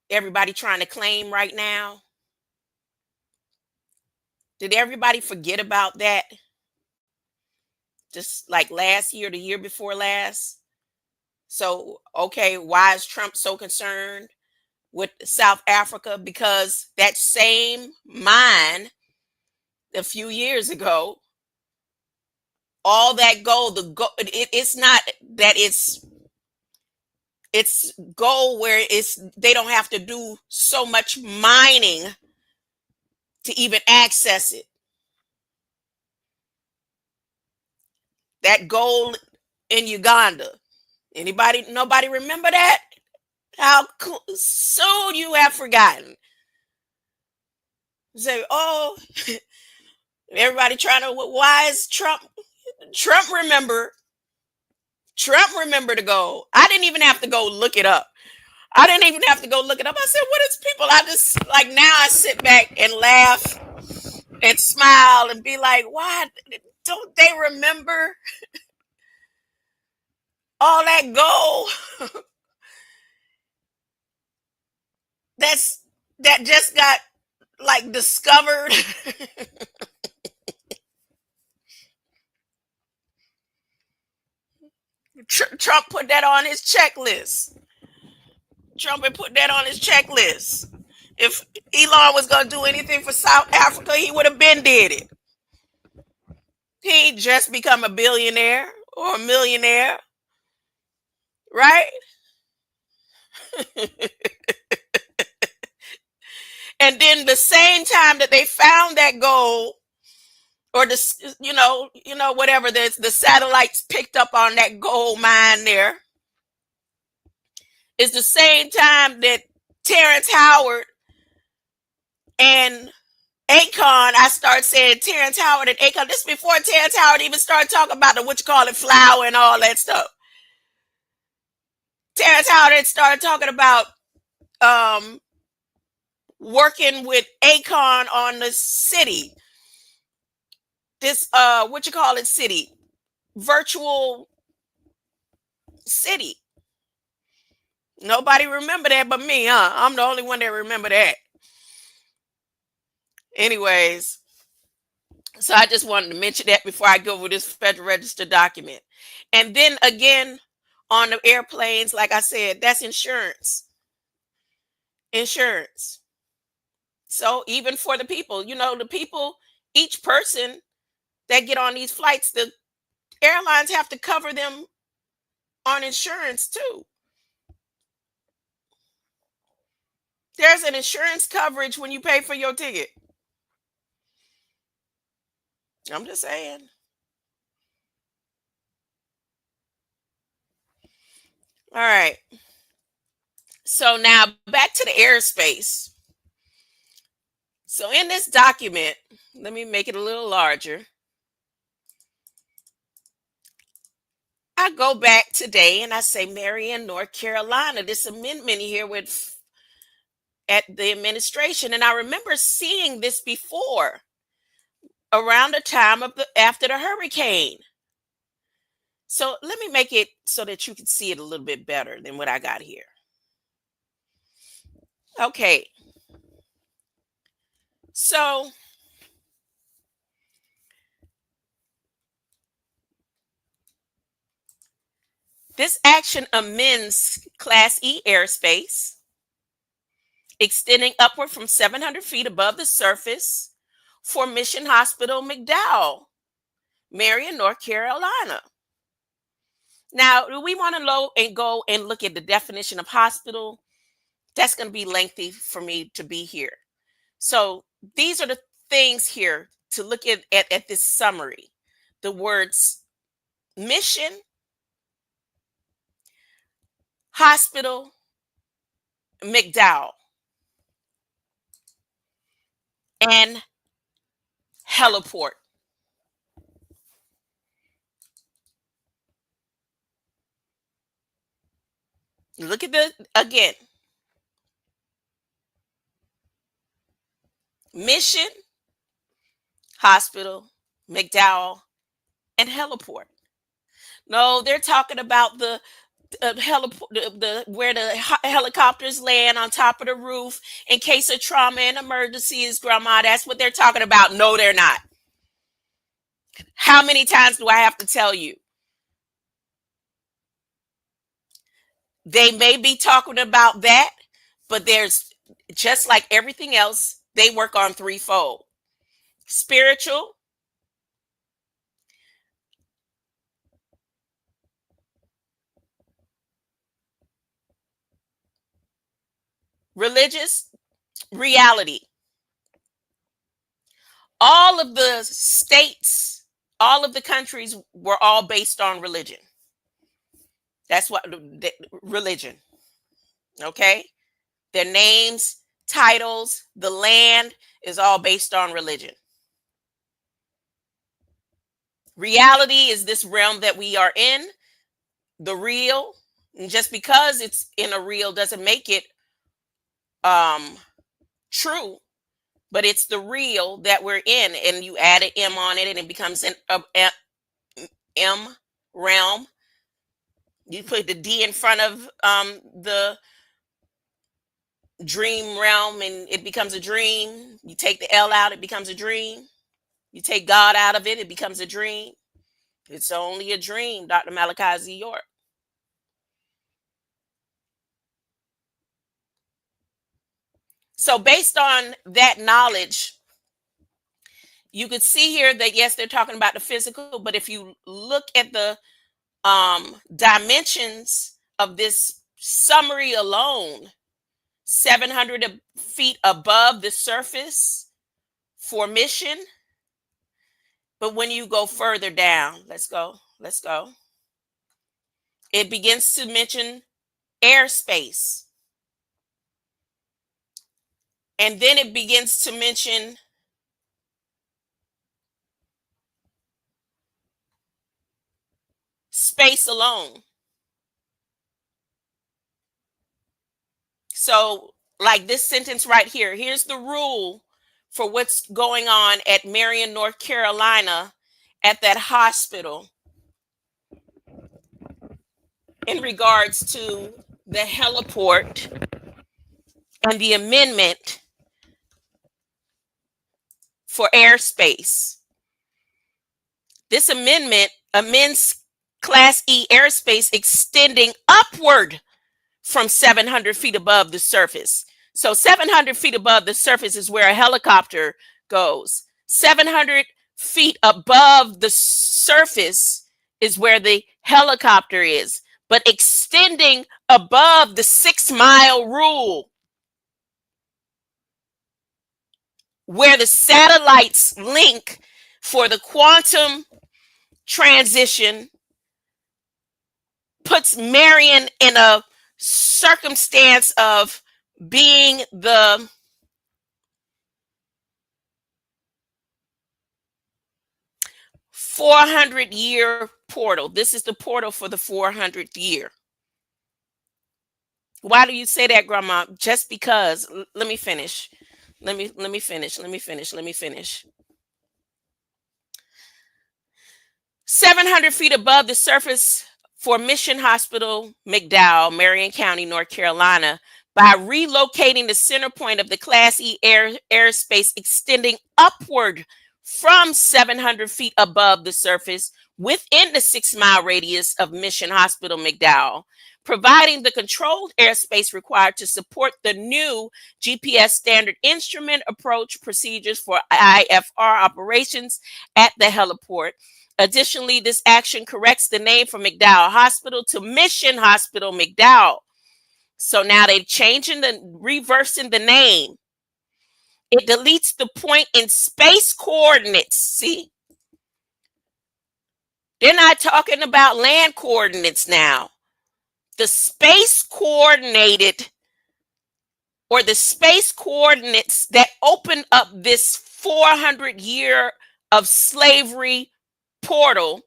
everybody trying to claim right now? Did everybody forget about that? Just like last year, the year before last. So, okay, why is Trump so concerned with South Africa? Because that same mine a few years ago, all that gold, it's not that it's gold where they don't have to do so much mining to even access it. That goal in Uganda. Anybody, nobody remember that? How soon you have forgotten. Say, oh, everybody trying to, why is Trump remember? Trump remember the goal. I didn't even have to go look it up. I didn't even have to go look it up. I said, what is people? I just, like, now I sit back and laugh and smile and be like, why don't they remember all that gold that just got, like, discovered? Trump put that on his checklist. Trump had put that on his checklist. If Elon was going to do anything for South Africa, he would have been did it. He ain't just become a billionaire or a millionaire, right? And then the same time that they found that gold, or the whatever, the satellites picked up on that gold mine there, is the same time that Terrence Howard and Akon, I start saying Terrence Howard and Akon. This is before Terrence Howard even started talking about the flower and all that stuff. Terrence Howard had started talking about working with Akon on the city. This city, virtual city. Nobody remember that but me, huh? I'm the only one that remember that. Anyways, so I just wanted to mention that before I go over this Federal Register document. And then again, on the airplanes, like I said, that's insurance. Insurance. So even for the people, each person that get on these flights, the airlines have to cover them on insurance too. There's an insurance coverage when you pay for your ticket. I'm just saying. All right. So now back to the airspace. So in this document, let me make it a little larger. I go back today and I say Marion, North Carolina, this amendment here at the administration. And I remember seeing this before, around the time after the hurricane. So let me make it so that you can see it a little bit better than what I got here. Okay. So this action amends Class E airspace, extending upward from 700 feet above the surface for Mission Hospital McDowell, Marion, North Carolina. Now, we want to go and look at the definition of hospital. That's going to be lengthy for me to be here. So these are the things here to look at this summary. The words mission, hospital, McDowell, and heliport. Look at again. Mission, hospital, McDowell, and heliport. No, they're talking about the heliport, where the helicopters land on top of the roof in case of trauma and emergencies, Grandma. That's what they're talking about. No, they're not. How many times do I have to tell you? They may be talking about that, but there's, just like everything else, they work on threefold: spiritual, religious, reality. All of the states all of the countries were all based on religion. That's what religion. Okay. Their names, titles, the land is all based on religion. Reality is this realm that we are in, the real. And just because it's in a real doesn't make it true, but it's the real that we're in. And you add an M on it and it becomes an M realm. You put the D in front of the dream realm and it becomes a dream. You take the L out, it becomes a dream. You take God out of it, it becomes a dream. It's only a dream, Dr. Malachi Z. York. So based on that knowledge, you could see here that yes, they're talking about the physical, but if you look at the dimensions of this summary alone, 700 feet above the surface for mission. But when you go further down, let's go. It begins to mention airspace. And then it begins to mention space alone. So, like this sentence right here, here's the rule for what's going on at Marion, North Carolina, at that hospital in regards to the heliport and the amendment for airspace. This amendment amends Class E airspace extending upward from 700 feet above the surface. So 700 feet above the surface is where a helicopter goes. 700 feet above the surface is where the helicopter is. But extending above the 6-mile rule, where the satellites link for the quantum transition, puts Marion in a circumstance of being the $400-year portal. This is the portal for the 400th year. Why do you say that, Grandma? Just because. Let me finish. Let me finish. 700 feet above the surface for Mission Hospital, McDowell, Marion County, North Carolina, by relocating the center point of the Class E airspace extending upward from 700 feet above the surface within the 6-mile radius of Mission Hospital, McDowell, providing the controlled airspace required to support the new GPS standard instrument approach procedures for IFR operations at the heliport. Additionally, this action corrects the name from McDowell Hospital to Mission Hospital McDowell. So now they're reversing the name. It deletes the point in space coordinates. See? They're not talking about land coordinates now. The space coordinated, or the space coordinates that open up this 400-year of slavery portal,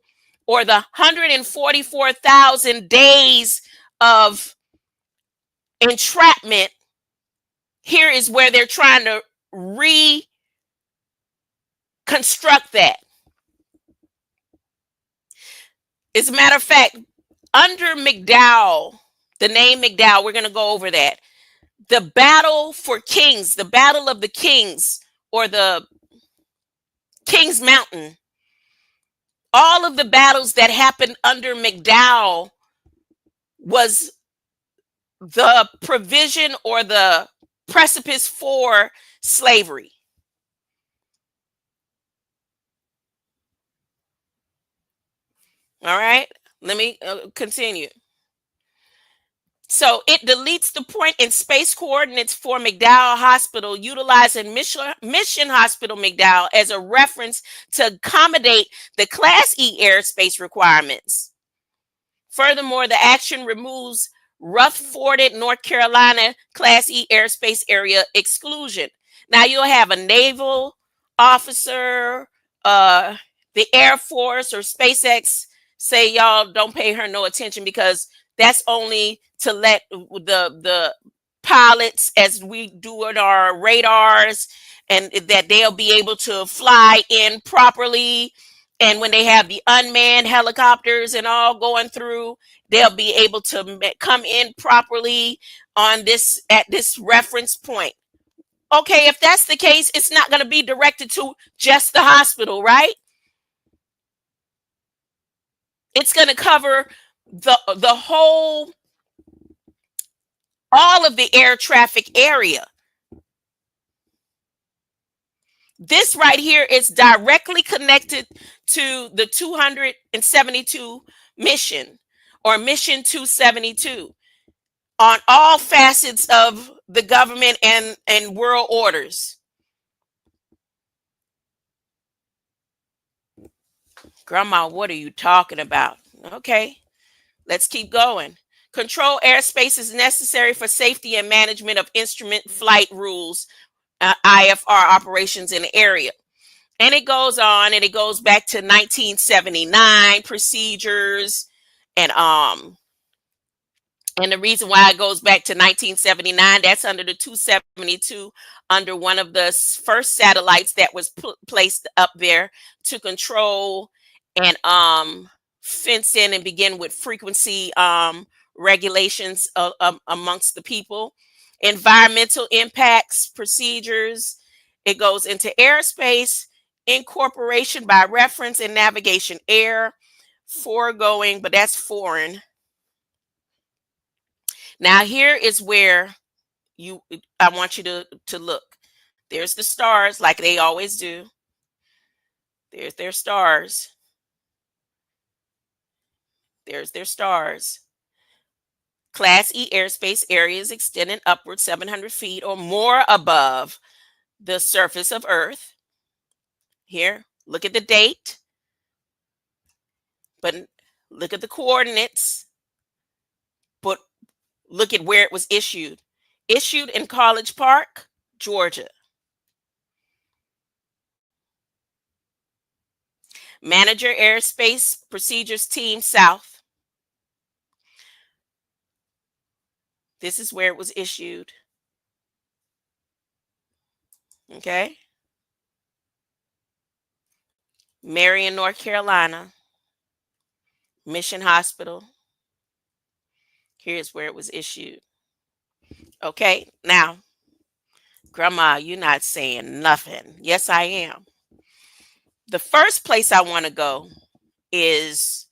or the 144,000 days of entrapment. Here is where they're trying to reconstruct that. As a matter of fact, under McDowell, the name McDowell, we're going to go over that. The battle for kings, the battle of the kings, or the King's Mountain, all of the battles that happened under McDowell was the provision or the precipice for slavery. All right, let me continue. So it deletes the point in space coordinates for McDowell Hospital, utilizing Mission Hospital McDowell as a reference to accommodate the Class E airspace requirements. Furthermore, the action removes Rutherford, North Carolina Class E airspace area exclusion. Now you'll have a naval officer, uh, the Air Force, or SpaceX say y'all don't pay her no attention because that's only to let the pilots, as we do it our radars, and that they'll be able to fly in properly. And when they have the unmanned helicopters and all going through, they'll be able to come in properly on this at this reference point. Okay, if that's the case, it's not going to be directed to just the hospital, right? It's going to cover the whole, all of the air traffic area. This right here is directly connected to the 272 mission, or mission 272, on all facets of the government and world orders. Grandma, what are you talking about? Okay, let's keep going. Control airspace is necessary for safety and management of instrument flight rules, IFR operations in the area. And it goes on, and it goes back to 1979 procedures, and the reason why it goes back to 1979, that's under the 272, under one of the first satellites that was placed up there to control and fence in and begin with frequency regulations amongst the people. Environmental impacts procedures. It goes into airspace incorporation by reference and navigation. Air foregoing, but that's foreign. Now here is where I want you to look. There's the stars, like they always do. There's their stars. There's their stars. Class E airspace areas extending upward 700 feet or more above the surface of Earth. Here, look at the date, but look at the coordinates, but look at where it was issued. Issued in College Park, Georgia. Manager Airspace Procedures Team South. This is where it was issued. Okay. Marion, North Carolina. Mission Hospital. Here's where it was issued. Okay. Now, Grandma, you're not saying nothing. Yes, I am. The first place I want to go is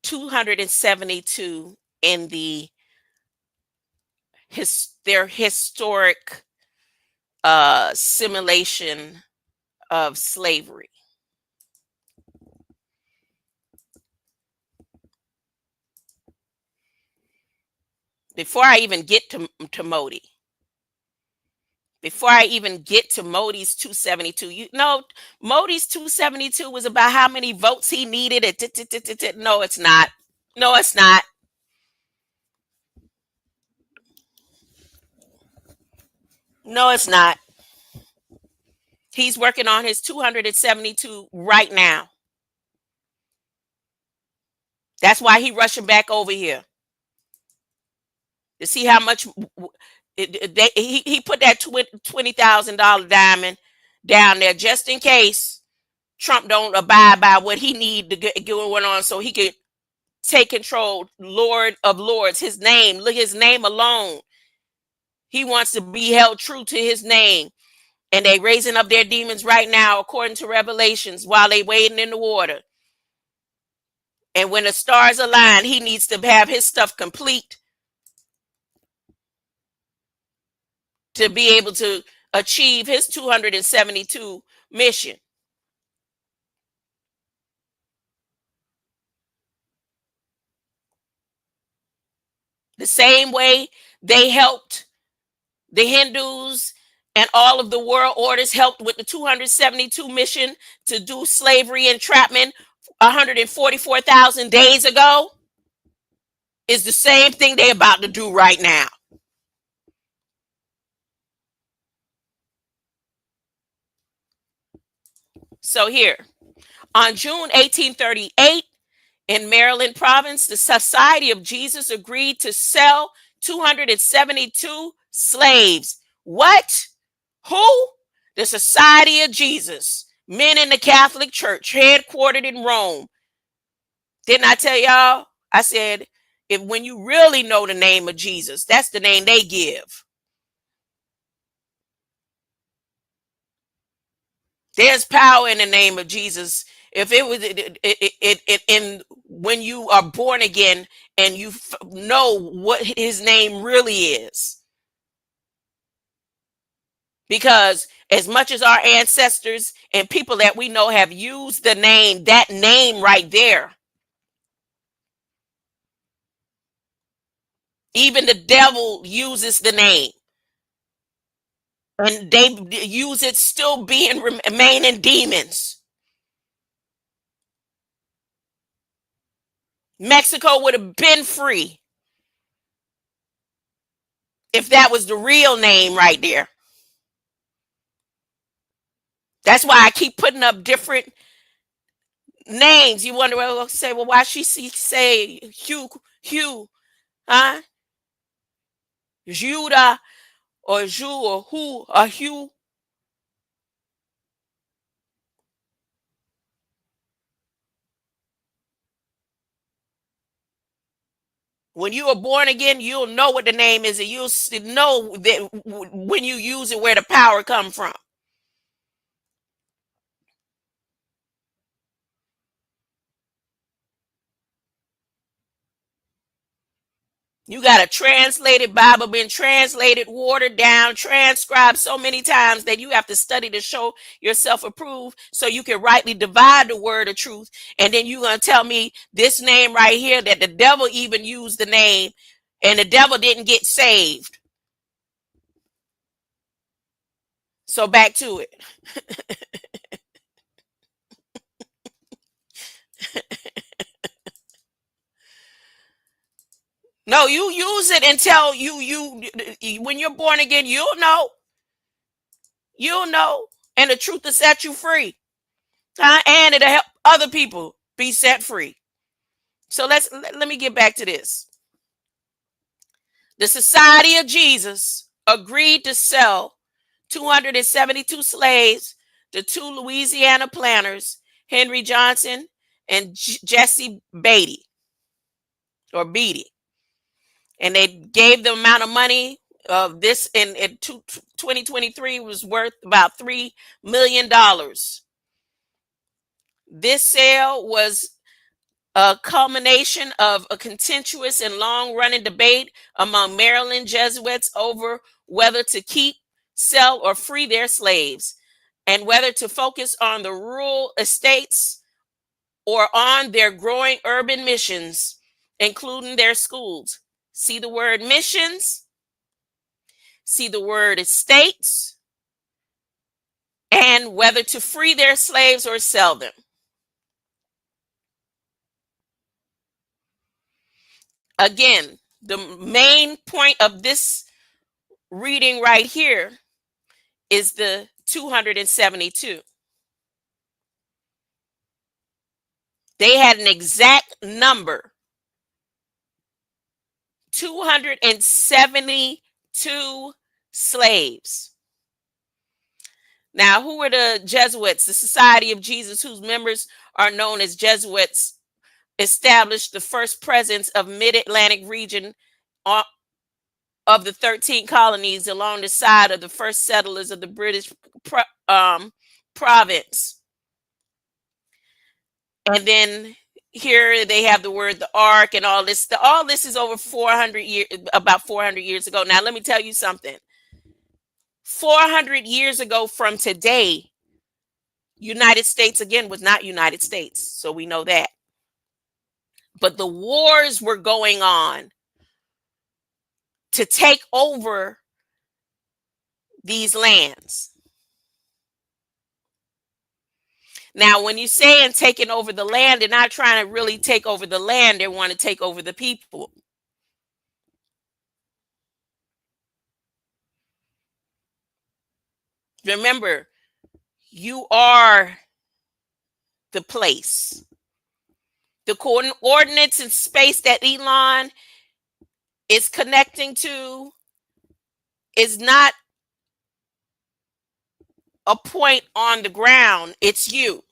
272 in their historic simulation of slavery. Before I even get to Modi. Before I even get to Modi's 272, you know, Modi's 272 was about how many votes he needed. No, it's not. No, it's not. No, it's not. He's working on his 272 right now. That's why he rushing back over here to see how much he put that $20,000 diamond down there just in case Trump don't abide by what he need to get going on, so he could take control. Lord of Lords, his name, look, his name alone. He wants to be held true to his name. And they raising up their demons right now, according to Revelations, while they wading in the water. And when the stars align, he needs to have his stuff complete to be able to achieve his 272 mission. The same way they helped the Hindus and all of the world orders helped with the 272 mission to do slavery entrapment 144,000 days ago, is the same thing they're about to do right now. So here, on June 1838, in Maryland province, the Society of Jesus agreed to sell 272 slaves. What? Who? The Society of Jesus, men in the Catholic Church, headquartered in Rome. Didn't I tell y'all? I said, if when you really know the name of Jesus, that's the name they give. There's power in the name of Jesus. If it was in when you are born again and you know what his name really is. Because as much as our ancestors and people that we know have used the name, that name right there, even the devil uses the name. And they use it still being remaining demons. Mexico would have been free if that was the real name right there. That's why I keep putting up different names. You wonder, well, say, well, why she say Hugh, huh? Judah or Ju or who or Hugh. When you are born again, you'll know what the name is, and you'll know that when you use it, where the power come from. You got a translated Bible, been translated, watered down, transcribed so many times that you have to study to show yourself approved so you can rightly divide the word of truth. And then you're going to tell me this name right here that the devil even used the name and the devil didn't get saved. So back to it. No, you use it until you when you're born again, you'll know. You'll know. And the truth will set you free. And it'll help other people be set free. So let me get back to this. The Society of Jesus agreed to sell 272 slaves to two Louisiana planters, Henry Johnson and Jesse Beatty. And they gave the amount of money of this in 2023 was worth about $3 million. This sale was a culmination of a contentious and long-running debate among Maryland Jesuits over whether to keep, sell, or free their slaves, and whether to focus on the rural estates or on their growing urban missions, including their schools. See the word missions, see the word estates, and whether to free their slaves or sell them. Again, the main point of this reading right here is the 272. They had an exact number. 272 slaves. Now, who are the Jesuits? The Society of Jesus, whose members are known as Jesuits, established the first presence of mid-Atlantic region of the 13 colonies along the side of the first settlers of the British province. And then here they have the word the ark and all this. All this is over 400 years, about 400 years ago. Now, let me tell you something. 400 years ago from today, United States, again, was not United States. So we know that. But the wars were going on to take over these lands. Now, when you say and taking over the land, they're not trying to really take over the land. They want to take over the people. Remember, you are the place. The coordinates in space that Elon is connecting to is not a point on the ground. It's you.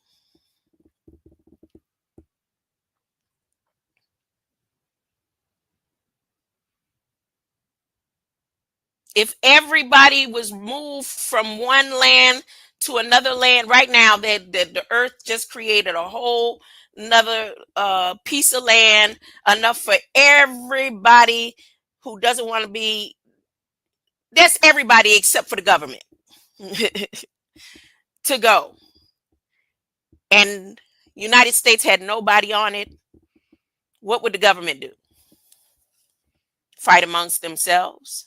If everybody was moved from one land to another land right now, that the earth just created a whole another piece of land, enough for everybody who doesn't want to be, that's everybody except for the government to go. And United States had nobody on it. What would the government do? Fight amongst themselves?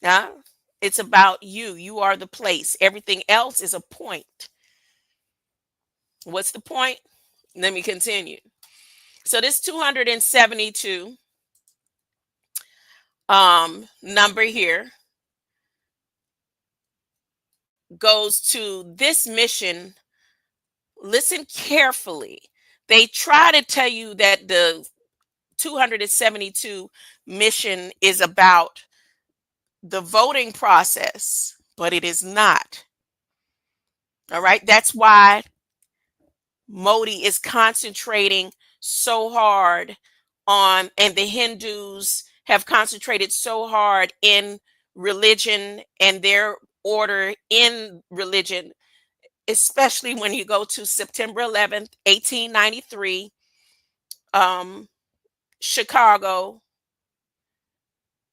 Yeah, it's about you. You are the place. Everything else is a point. What's the point? Let me continue. So this 272 number here goes to this mission. Listen carefully. They try to tell you that the 272 mission is about the voting process, but it is not. All right. That's why Modi is concentrating so hard on, and the Hindus have concentrated so hard in religion and their order in religion, especially when you go to September 11th, 1893, Chicago,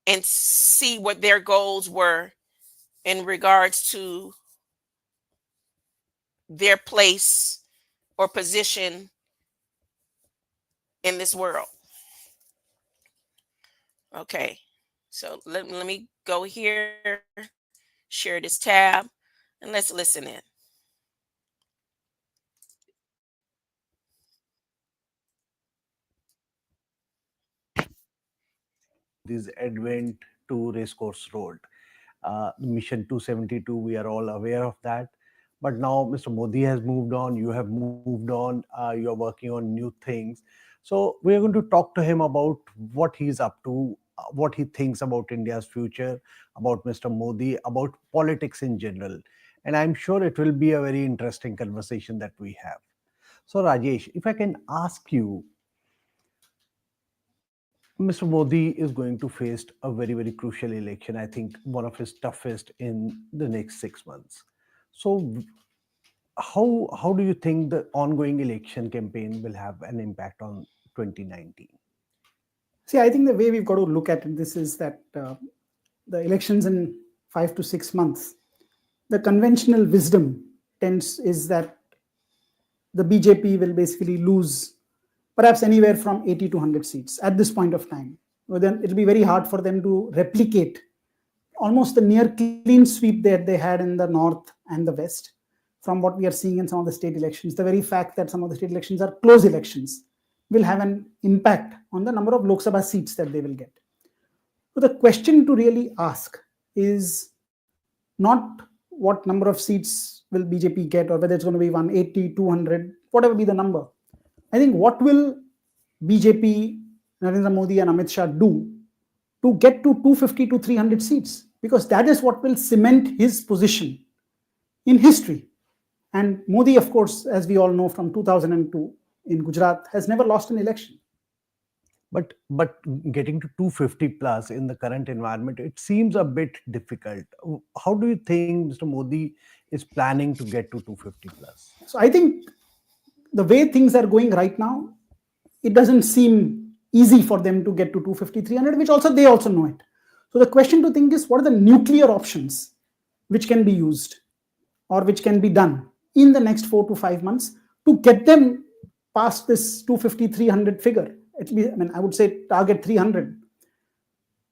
and see what their goals were in regards to their place or position in this world. Okay, so let me go here, share this tab, and let's listen in.
This advent to Racecourse Road. Mission 272, we are all aware of that. But now Mr. Modi has moved on, you have moved on, you're working on new things. So we are going to talk to him about what he's up to, what he thinks about India's future, about Mr. Modi, about politics in general. And I'm sure it will be a very interesting conversation that we have. So Rajesh, if I can ask you, Mr. Modi is going to face a very, very crucial election. I think one of his toughest in the next 6 months. So, how do you think the ongoing election campaign will have an impact on 2019?
See, I think the way we've got to look at this is that the elections in 5 to 6 months, the conventional wisdom is that the BJP will basically lose perhaps anywhere from 80 to 100 seats at this point of time. Well, then it'll be very hard for them to replicate almost the near clean sweep that they had in the north and the west from what we are seeing in some of the state elections. The very fact that some of the state elections are close elections will have an impact on the number of Lok Sabha seats that they will get. So the question to really ask is not what number of seats will BJP get, or whether it's going to be 180, 200, whatever be the number. I think what will BJP, Narendra Modi and Amit Shah do to get to 250 to 300 seats? Because that is what will cement his position in history. And Modi, of course, as we all know from 2002 in Gujarat, has never lost an election.
But getting to 250 plus in the current environment, it seems a bit difficult. How do you think Mr. Modi is planning to get to 250 plus?
So I think the way things are going right now, it doesn't seem easy for them to get to 250, 300, which also they also know it. So the question to think is, what are the nuclear options which can be used or which can be done in the next 4 to 5 months to get them past this 250, 300 figure. I would say target 300.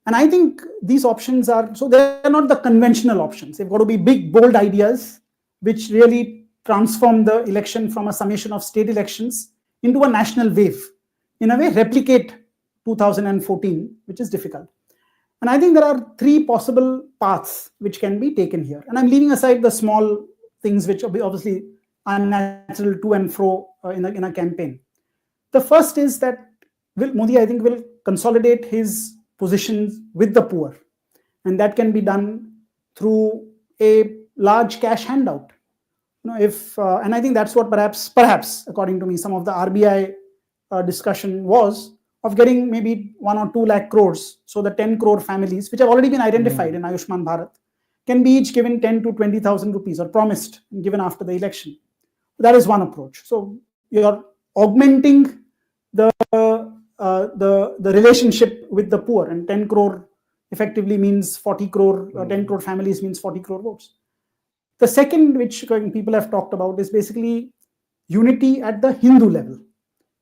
And I think these options they're not the conventional options. They've got to be big, bold ideas, which really transform the election from a summation of state elections into a national wave. In a way, replicate 2014, which is difficult. And I think there are three possible paths which can be taken here. And I'm leaving aside the small things which obviously are natural to and fro in a campaign. The first is that Modi, I think, will consolidate his positions with the poor. And that can be done through a large cash handout. And I think that's what perhaps, according to me, some of the RBI discussion was of getting maybe 1 or 2 lakh crores. So the 10 crore families, which have already been identified in Ayushman Bharat, can be each given 10 to 20,000 rupees or promised and given after the election. That is one approach. So you're augmenting the relationship with the poor, and 10 crore effectively means 40 crore, 10 crore families means 40 crore votes. The second, which people have talked about, is basically unity at the Hindu level.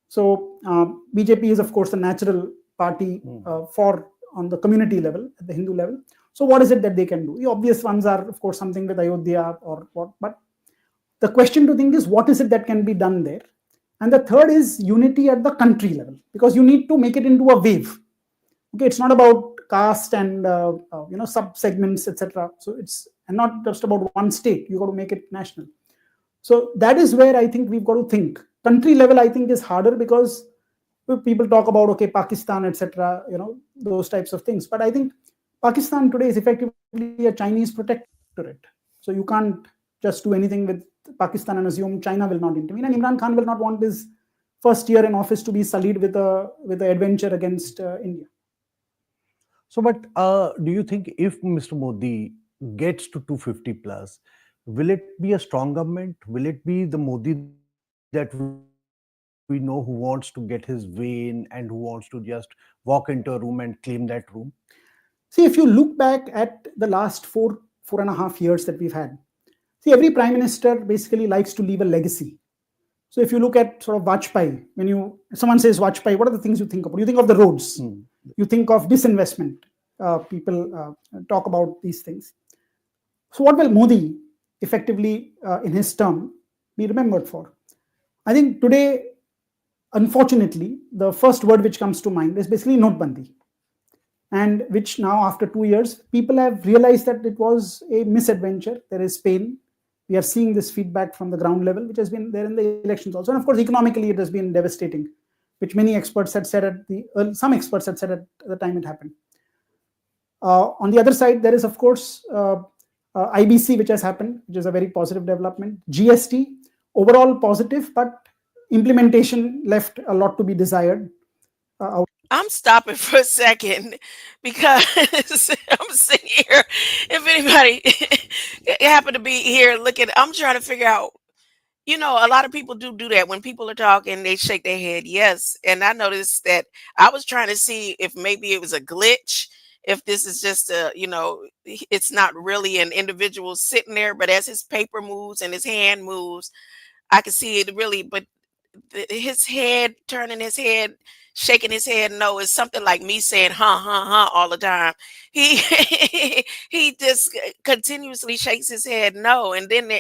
So BJP is, of course, the natural party on the community level, at the Hindu level. So what is it that they can do? The obvious ones are, of course, something with Ayodhya or what. But the question to think is, what is it that can be done there? And the third is unity at the country level, because you need to make it into a wave. Okay, it's not about caste and sub segments, etc. So it's not just about one state. You got to make it national. So that is where I think we've got to think. Country level, I think, is harder because people talk about Pakistan, etc. Those types of things. But I think Pakistan today is effectively a Chinese protectorate. So you can't just do anything with Pakistan and assume China will not intervene. And Imran Khan will not want his first year in office to be sullied with the adventure against India.
So, but do you think if Mr. Modi gets to 250 plus, will it be a strong government? Will it be the Modi that we know who wants to get his way in and who wants to just walk into a room and claim that room?
See, if you look back at the last 4.5 years that we've had, see, every prime minister basically likes to leave a legacy. So if you look at sort of Vajpayee, someone says Vajpayee, what are the things you think about? You think of the roads. You think of disinvestment. People talk about these things. So what will Modi effectively in his term be remembered for? I think today, unfortunately, the first word which comes to mind is basically Notbandi. And which now, after 2 years, people have realized that it was a misadventure. There is pain. We are seeing this feedback from the ground level, which has been there in the elections also. And of course, economically, it has been devastating, which many experts had said some experts had said at the time it happened. On the other side, there is, of course, IBC, which has happened, which is a very positive development. GST, overall positive, but implementation left a lot to be desired.
I'm stopping for a second because I'm sitting here. If anybody happen to be here looking, I'm trying to figure out, a lot of people do that. When people are talking, they shake their head, yes. And I noticed that I was trying to see if maybe it was a glitch, if this is just it's not really an individual sitting there, but as his paper moves and his hand moves, I can see it really, but his head, turning his head, shaking his head no is something like me saying huh all the time. He he just continuously shakes his head no, and then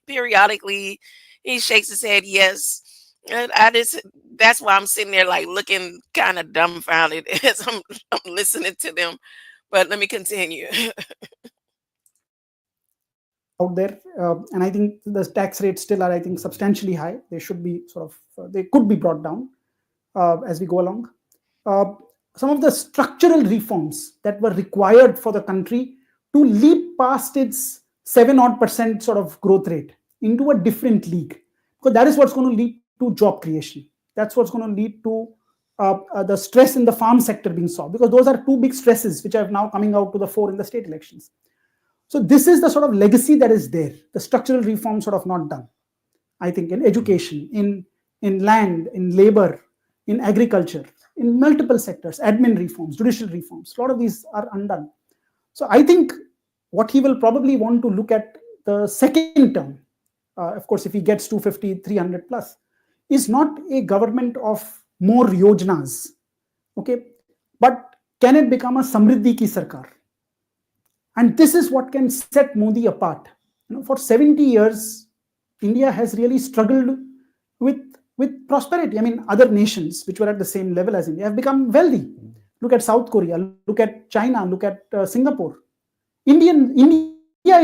periodically he shakes his head yes. And that's why I'm sitting there like looking kind of dumbfounded as I'm listening to them. But let me continue.
Out there, and I think the tax rates still are, I think, substantially high. They should be they could be brought down as we go along. Some of the structural reforms that were required for the country to leap past its 7% sort of growth rate into a different league, because that is what's going to lead to job creation. That's what's going to lead to the stress in the farm sector being solved, because those are two big stresses which are now coming out to the fore in the state elections. So this is the sort of legacy that is there. The structural reform sort of not done, I think, in education, in land, in labor, in agriculture, in multiple sectors, admin reforms, judicial reforms. A lot of these are undone. So I think what he will probably want to look at the second term, of course, if he gets 250, 300 plus, is not a government of more yojnas, okay, but can it become a Samriddhi ki sarkar? And this is what can set Modi apart. For 70 years, India has really struggled with with prosperity. I mean, other nations which were at the same level as India have become wealthy. Look at South Korea, look at China, look at Singapore. India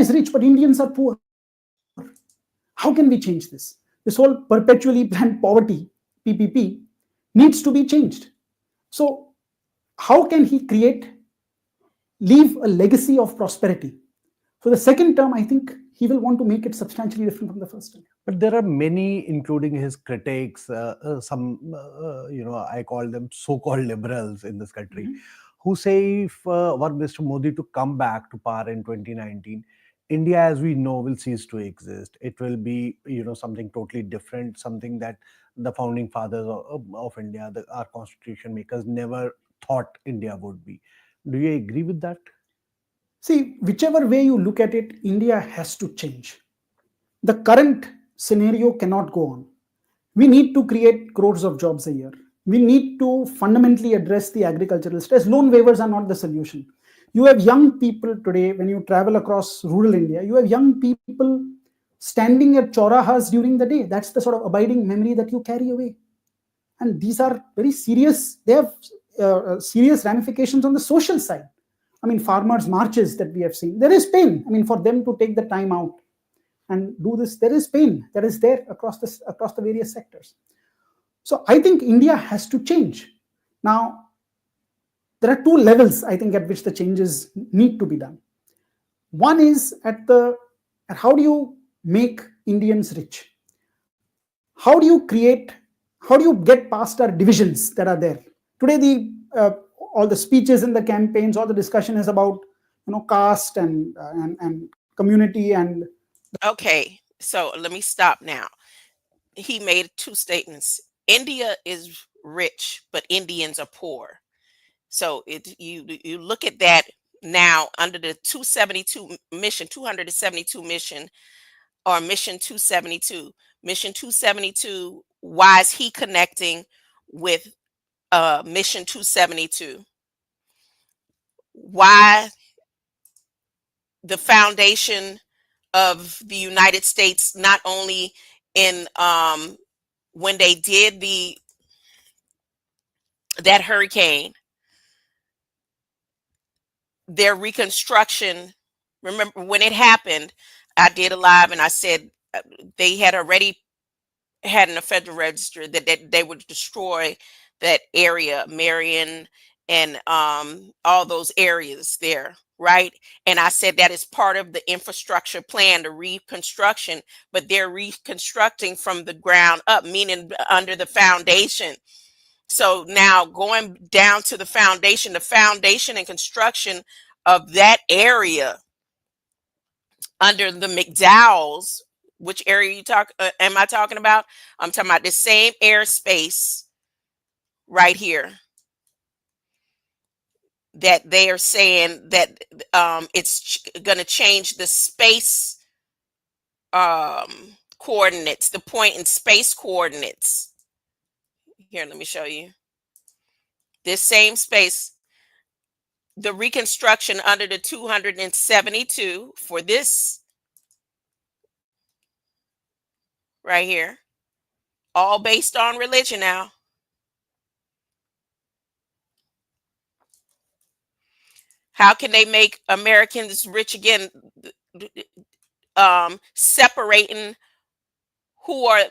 is rich, but Indians are poor. How can we change this? This whole perpetually planned poverty, PPP, needs to be changed. So, how can he leave a legacy of prosperity? For the second term, I think he will want to make it substantially different from the first term.
But there are many, including his critics, some, I call them so-called liberals in this country, who say if were Mr. Modi to come back to power in 2019, India, as we know, will cease to exist. It will be, something totally different, something that the founding fathers of India, our constitution makers, never thought India would be. Do you agree with that?
See, whichever way you look at it, India has to change. The current scenario cannot go on. We need to create crores of jobs a year. We need to fundamentally address the agricultural stress. Loan waivers are not the solution. You have young people today, when you travel across rural India, you have young people standing at chaurahas during the day. That's the sort of abiding memory that you carry away. And these are very serious, they have serious ramifications on the social side. I mean, farmers' marches that we have seen, there is pain. I mean, for them to take the time out and do this, there is pain that is there across the various sectors. So I think India has to change. Now, there are two levels, I think, at which the changes need to be done. One is at how do you make Indians rich? How do you get past our divisions that are there? Today, all the speeches in the campaigns, all the discussion is about caste and community and.
Okay, so let me stop now. He made two statements. India is rich, but Indians are poor. So you look at that now under the 272 mission, 272 mission, or mission 272. Mission 272, why is he connecting with mission 272? Why the foundation of the United States, not only in when they did that hurricane, their reconstruction. Remember when it happened, I did a live and I said they had already had in the Federal Register that they would destroy that area, Marion and all those areas there, right? And I said that is part of the infrastructure plan, the reconstruction, but they're reconstructing from the ground up, meaning under the foundation. So now going down to the foundation and construction of that area under the McDowell's, which area am I talking about? I'm talking about the same airspace right here that they are saying that it's going to change the space coordinates, the point in space coordinates. Here, let me show you. This same space, the reconstruction under the 272 for this right here, all based on religion now. How can they make Americans rich again? Separating who are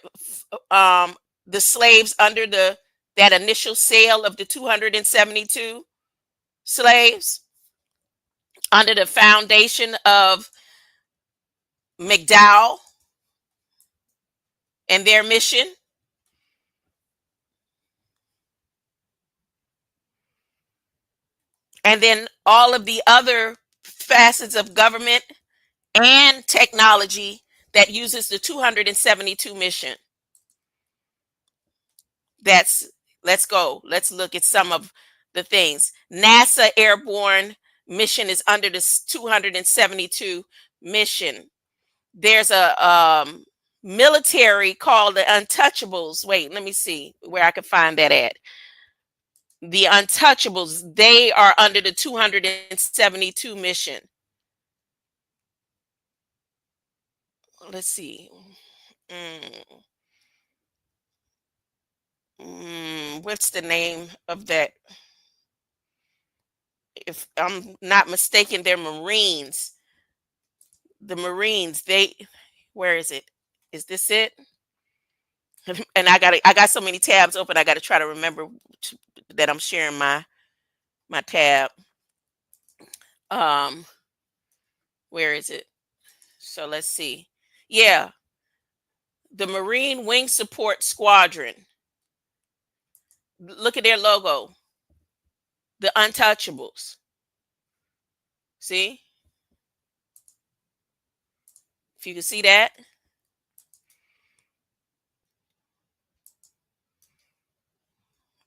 the slaves under that initial sale of the 272 slaves under the foundation of McDowell and their mission. And then all of the other facets of government and technology that uses the 272 mission. Let's go. Let's look at some of the things. NASA airborne mission is under this 272 mission. There's a military called the Untouchables. Wait, let me see where I can find that at. The Untouchables, they are under the 272 mission. Let's see. What's the name of that? If I'm not mistaken, they're Marines. The Marines, where is it? Is this it? And I got so many tabs open. I got to try to remember that I'm sharing my tab. Um, where is it? So let's see. Yeah, the Marine Wing Support Squadron. Look at their logo. The Untouchables. See? If you can see that.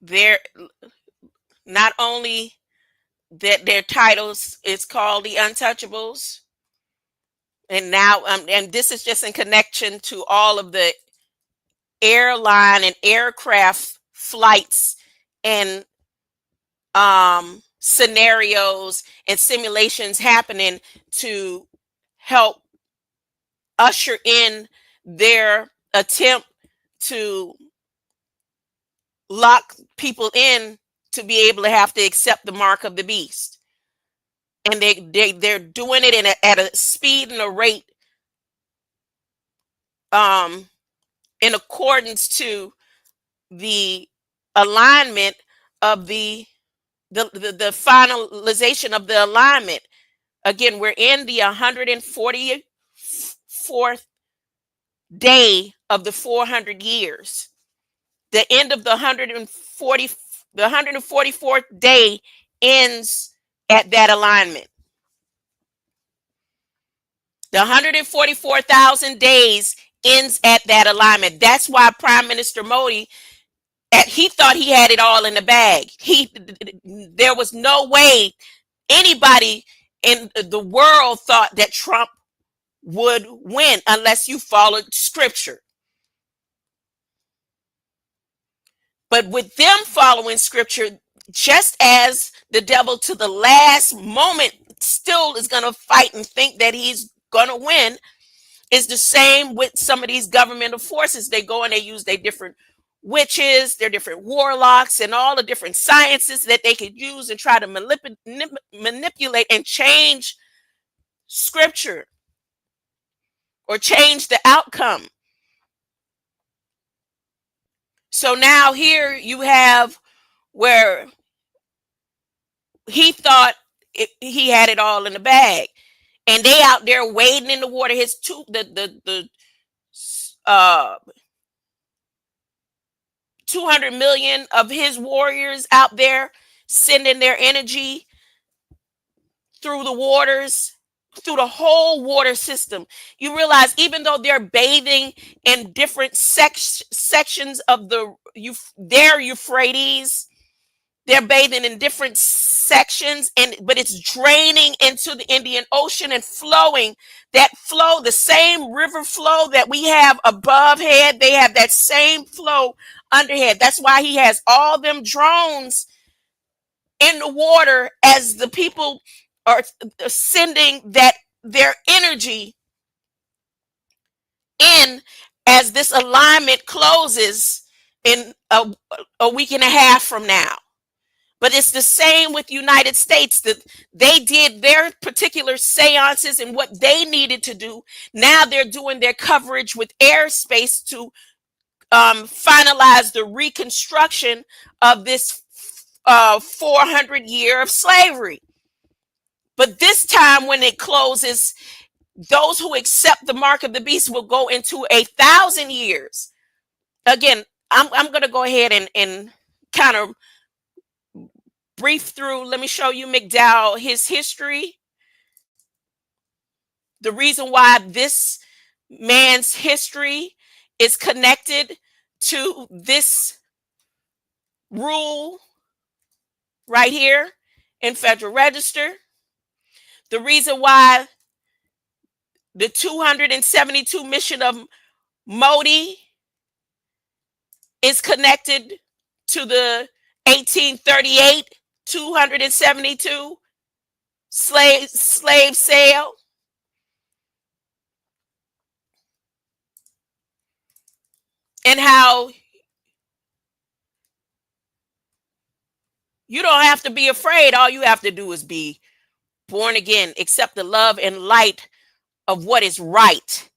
They're not only that their titles is called the Untouchables, and now and this is just in connection to all of the airline and aircraft flights and scenarios and simulations happening to help usher in their attempt to lock people in to be able to have to accept the mark of the beast. And they're doing it at a speed and a rate in accordance to the alignment of the finalization of the alignment. Again, we're in the 144th day of the 400 years. The end of the 144th day ends at that alignment. The 144,000 days ends at that alignment. That's why Prime Minister Modi, he thought he had it all in the bag. There was no way anybody in the world thought that Trump would win unless you followed scripture. But with them following scripture, just as the devil to the last moment still is going to fight and think that he's going to win, is the same with some of these governmental forces. They go and they use their different witches, their different warlocks, and all the different sciences that they could use and try to manipulate and change scripture or change the outcome. So now here you have where he thought he had it all in the bag, and they out there wading in the water. The 200 million of his warriors out there sending their energy through the waters, through the whole water system. You realize even though they're bathing in different sections of their Euphrates, they're bathing in different sections, but it's draining into the Indian Ocean and flowing. That flow, the same river flow that we have above head, they have that same flow underhead. That's why he has all them drones in the water as the people are sending their energy in as this alignment closes in a week and a half from now. But it's the same with United States, that they did their particular seances and what they needed to do. Now they're doing their coverage with airspace to finalize the reconstruction of this 400 year of slavery. But this time when it closes, those who accept the mark of the beast will go into 1,000 years. Again, I'm going to go ahead and kind of brief through. Let me show you McDowell, his history. The reason why this man's history is connected to this rule right here in Federal Register. The reason why the 272 mission of Modi is connected to the 1838 272 slave sale. And how you don't have to be afraid. All you have to do is be born again, accept the love and light of what is right.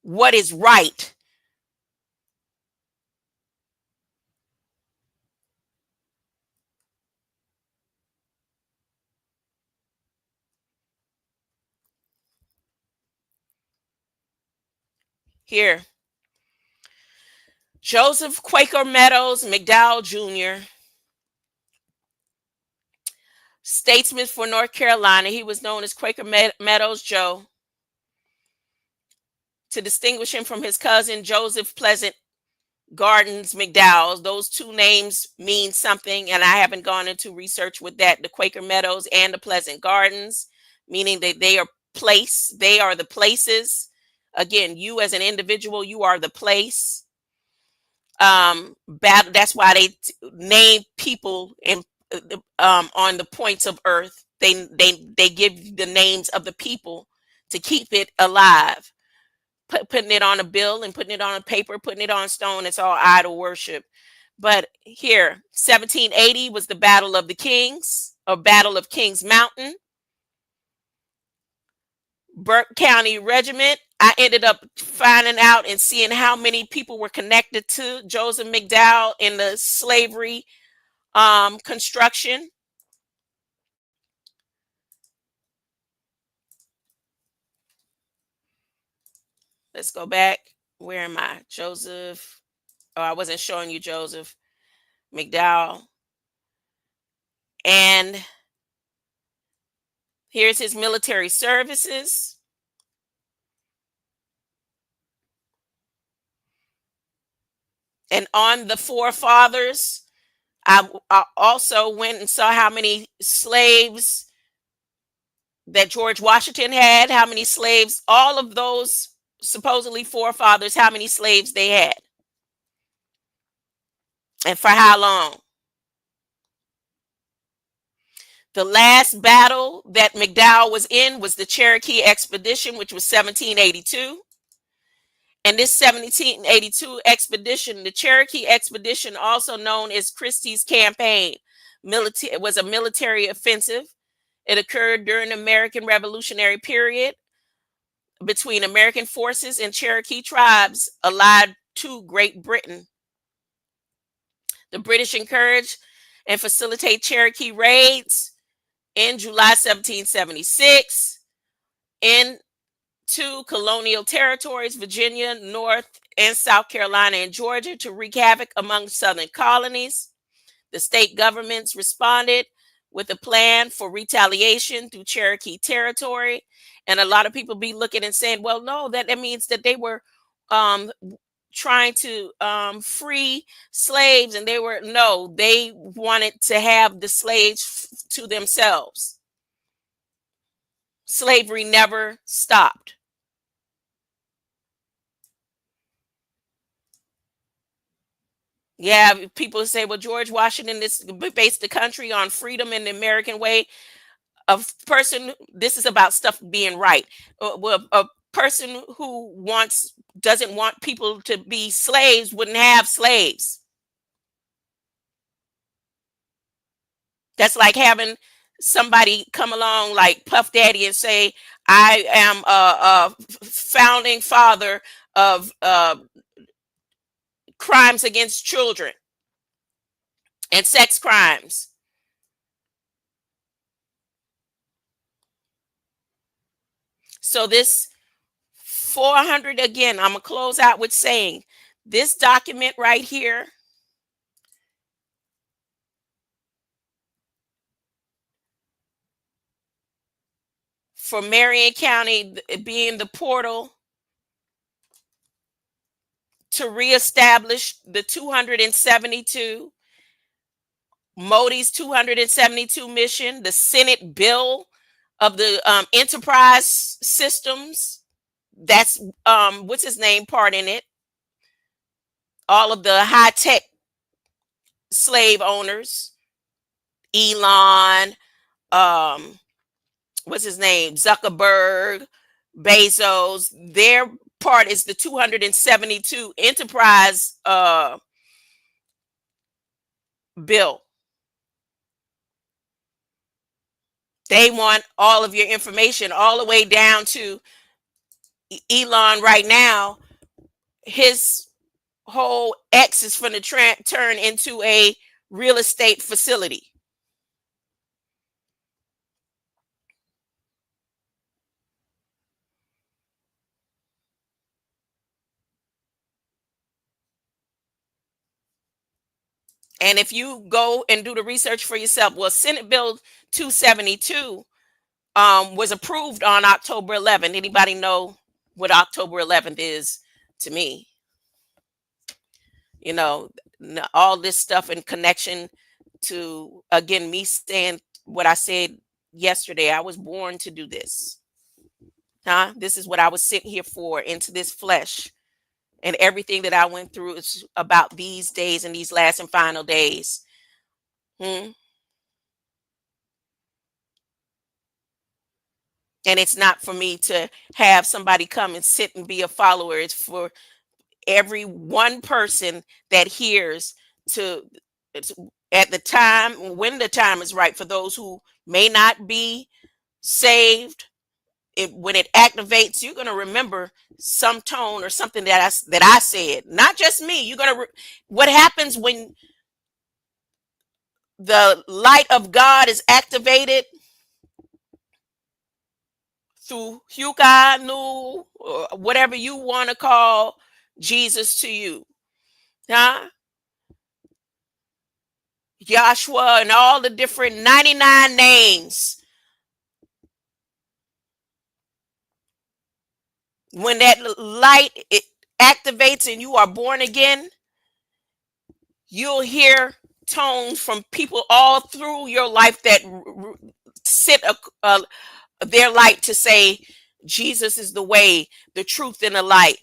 What is right. Here, Joseph Quaker Meadows McDowell Jr., statesman for North Carolina. He was known as Quaker Meadows Joe to distinguish him from his cousin Joseph Pleasant Gardens McDowell. Those two names mean something, and I haven't gone into research with that. The Quaker Meadows and the Pleasant Gardens, meaning that they are the places. Again, you as an individual, you are the place. That's why they name people in on the points of earth. They give the names of the people to keep it alive. Putting it on a bill and putting it on a paper, putting it on stone, it's all idol worship. But here, 1780 was the Battle of the Kings, or Battle of Kings Mountain. Burke County Regiment. I ended up finding out and seeing how many people were connected to Joseph McDowell in the slavery construction. Let's go back. Where am I? Joseph. Oh, I wasn't showing you Joseph McDowell. And here's his military services. And on the forefathers, I also went and saw how many slaves that George Washington had, how many slaves, all of those supposedly forefathers, how many slaves they had. And for how long. The last battle that McDowell was in was the Cherokee Expedition, which was 1782. And this 1782 expedition, the Cherokee Expedition, also known as Christie's Campaign, it was a military offensive. It occurred during the American Revolutionary period between American forces and Cherokee tribes allied to Great Britain. The British encouraged and facilitate Cherokee raids in July 1776 into colonial territories, Virginia, North and South Carolina, and Georgia, to wreak havoc among Southern colonies. The state governments responded with a plan for retaliation through Cherokee territory. And a lot of people be looking and saying, well, no, that means that they were trying to free slaves, and they wanted to have the slaves to themselves. Slavery never stopped. Yeah, people say, well, George Washington based the country on freedom and the American way. This is about stuff being right. A person who doesn't want people to be slaves wouldn't have slaves. That's like having somebody come along like Puff Daddy and say, I am a founding father of crimes against children and sex crimes. So this 400, again, I'm going to close out with saying this document right here for Marion County being the portal to reestablish the 272, Modi's 272 mission, the Senate bill of the enterprise systems, That's what's his name part in it. All of the high tech slave owners, Elon, um, what's his name, Zuckerberg, Bezos. Their part is the 272 enterprise bill. They want all of your information, all the way down to Elon right now. His whole X is going to turn into a real estate facility. And if you go and do the research for yourself, well, Senate Bill 272 was approved on October 11th. Anybody know what October 11th is to me? You know, all this stuff in connection to, again, me saying what I said yesterday. I was born to do this. This is what I was sent here for, into this flesh. And everything that I went through is about these days and these last and final days. And it's not for me to have somebody come and sit and be a follower. It's for every one person that hears to, at the time, when the time is right, for those who may not be saved. When it activates, you're going to remember some tone or something that I said. Not just me. You're going to what happens when the light of God is activated through Hukanu, or whatever you want to call Jesus to you. Joshua and all the different 99 names. When that light it activates and you are born again, you'll hear tones from people all through your life that sit their light to say, Jesus is the way, the truth, and the light.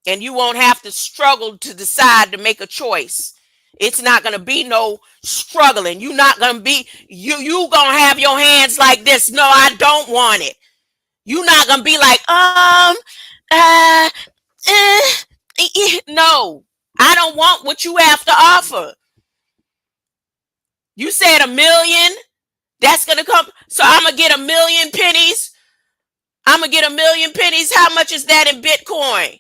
And you won't have to struggle to decide to make a choice. It's not going to be no struggling. You're not going to be, you going to have your hands like this. No, I don't want it. You're not going to be like, no, I don't want what you have to offer. You said $1 million. That's going to come. So I'm going to get 1 million pennies. I'm going to get 1 million pennies. How much is that in Bitcoin?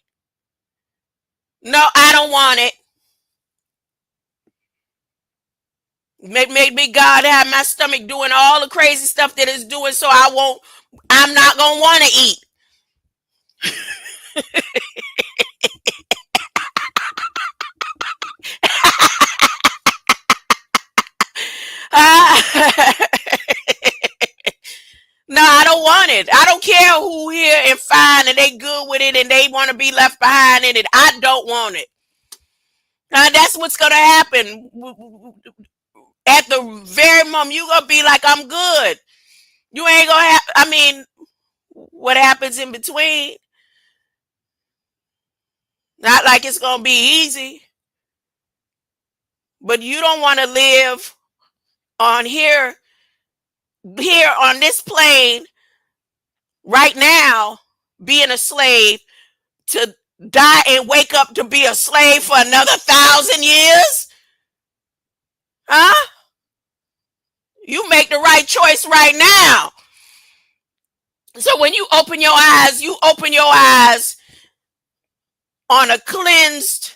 No, I don't want it. Maybe God have my stomach doing all the crazy stuff that it's doing, so I'm not going to want to eat. No, I don't want it. I don't care who here and fine and they good with it and they want to be left behind in it. I don't want it. That's what's going to happen. At the very moment, you're going to be like, I'm good. You ain't going to have, I mean, what happens in between? Not like it's going to be easy. But you don't want to live on here on this plane right now, being a slave, to die and wake up to be a slave for another 1,000 years. You make the right choice right now. So when you open your eyes on a cleansed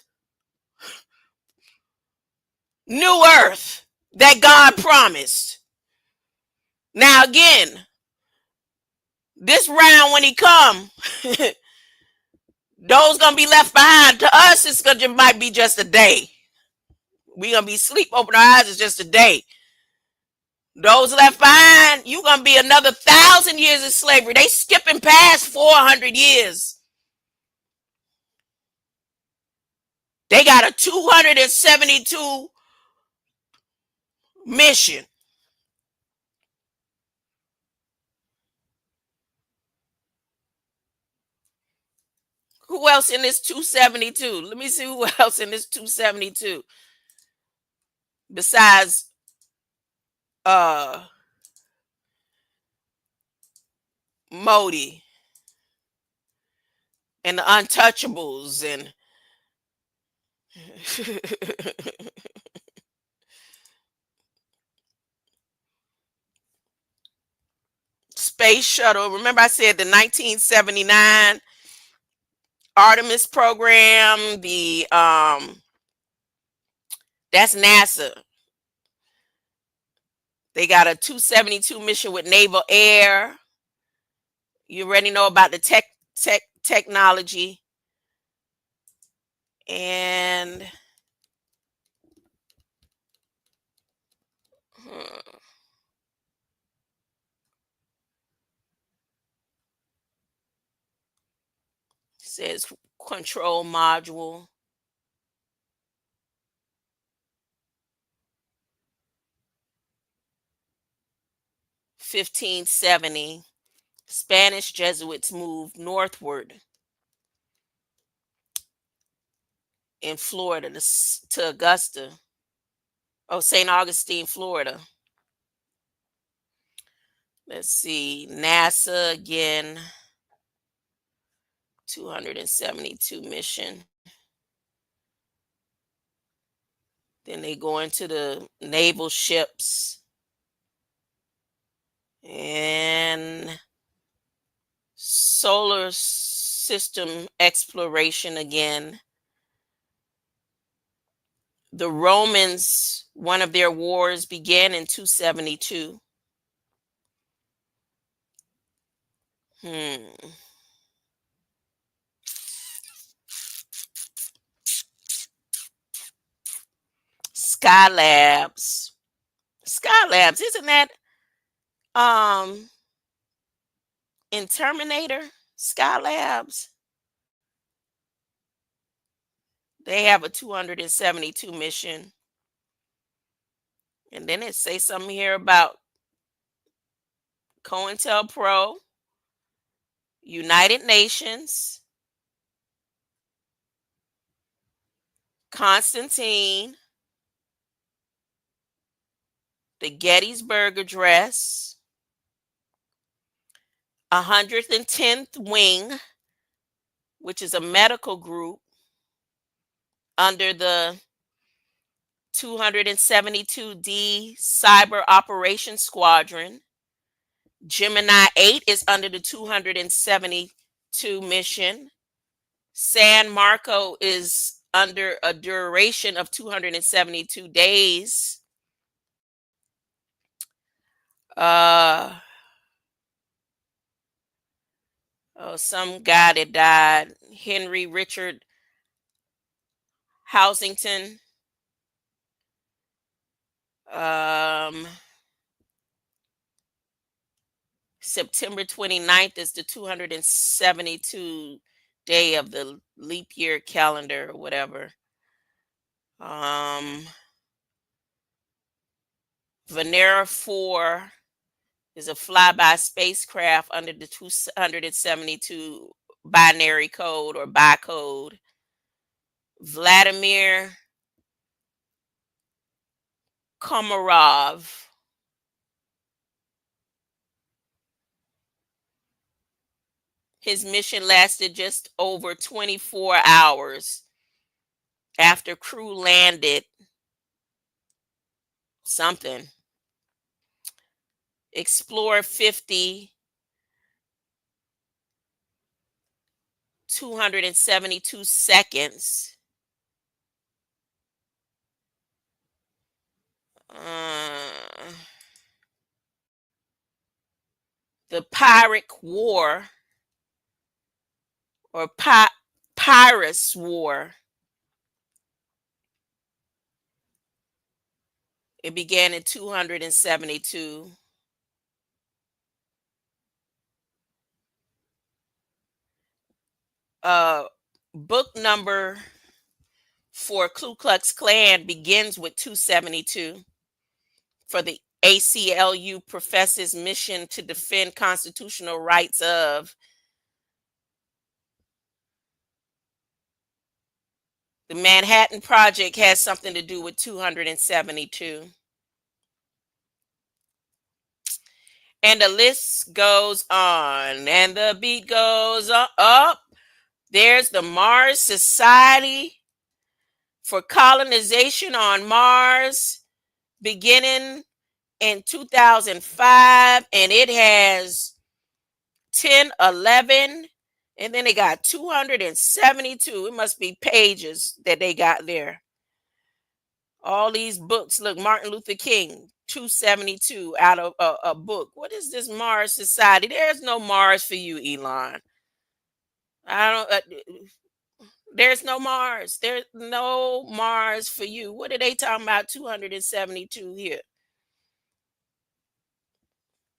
new earth that God promised. Now again, this round when he come, those gonna be left behind. To us, it's gonna might be just a day. We gonna be asleep, open our eyes, it's just a day. Those left behind, you gonna be another 1,000 years of slavery. They skipping past 400 years. They got a 272 mission. Who else in this 272? Let me see who else in this 272 besides Modi and the Untouchables and Space Shuttle. Remember I said the 1979 Artemis program, that's NASA. They got a 272 mission with Naval Air. You already know about the technology. And says control module. (1570) Spanish Jesuits moved northward in Florida to Augusta. Oh, St. Augustine, Florida. Let's see. NASA again. 272 mission. Then they go into the naval ships and solar system exploration again. The Romans, one of their wars began in 272. Skylabs. Skylabs, isn't that in Terminator? Skylabs. They have a 272 mission. And then it say something here about COINTELPRO, United Nations, Constantine, the Gettysburg Address, 110th Wing, which is a medical group under the 272D Cyber Operations Squadron. Gemini 8 is under the 272 mission. San Marco is under a duration of 272 days. Some guy that died, Henry Richard Housington. September 29th is the 272 day of the leap year calendar or whatever. Venera 4 is a flyby spacecraft under the 272 binary code or bicode. Vladimir Komarov. His mission lasted just over 24 hours after crew landed something. Explorer 50, 272 seconds. The Pyrrhic War or Pyrrhus War. It began in 272. Book number for Ku Klux Klan begins with 272. for the ACLU professes mission to defend constitutional rights of the Manhattan Project has something to do with 272. And the list goes on, and the beat goes up. There's the Mars Society for Colonization on Mars, beginning in 2005, and it has 10, 11, and then they got 272. It must be pages that they got there. All these books. Look, Martin Luther King, 272 out of a book. What is this Mars Society? There's no Mars for you, Elon. I don't. There's no Mars. There's no Mars for you. What are they talking about? 272 here.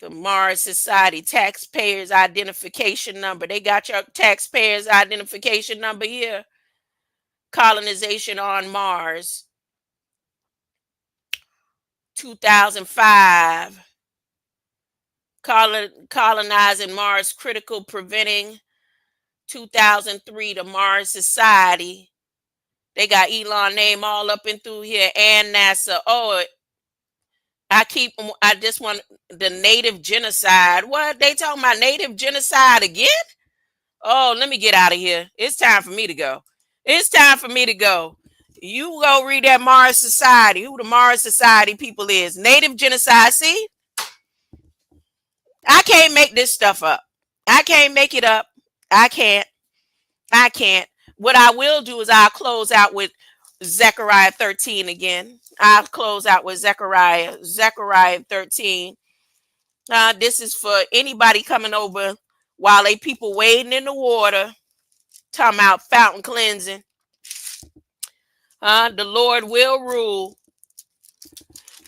The Mars Society taxpayers identification number. They got your taxpayers identification number here. Colonization on Mars. 2005. Colonizing Mars, critical preventing. 2003, the Mars Society. They got Elon name all up and through here, and NASA. Oh, I just want the native genocide. What? They talking about native genocide again? Oh, let me get out of here. It's time for me to go. It's time for me to go. You go read that Mars Society, who the Mars Society people is. Native genocide. See? I can't make this stuff up. I can't make it up. I can't. What I will do is I'll close out with Zechariah 13 again. I'll close out with Zechariah 13. This is for anybody coming over while they people wading in the water, talking about fountain cleansing. The Lord will rule.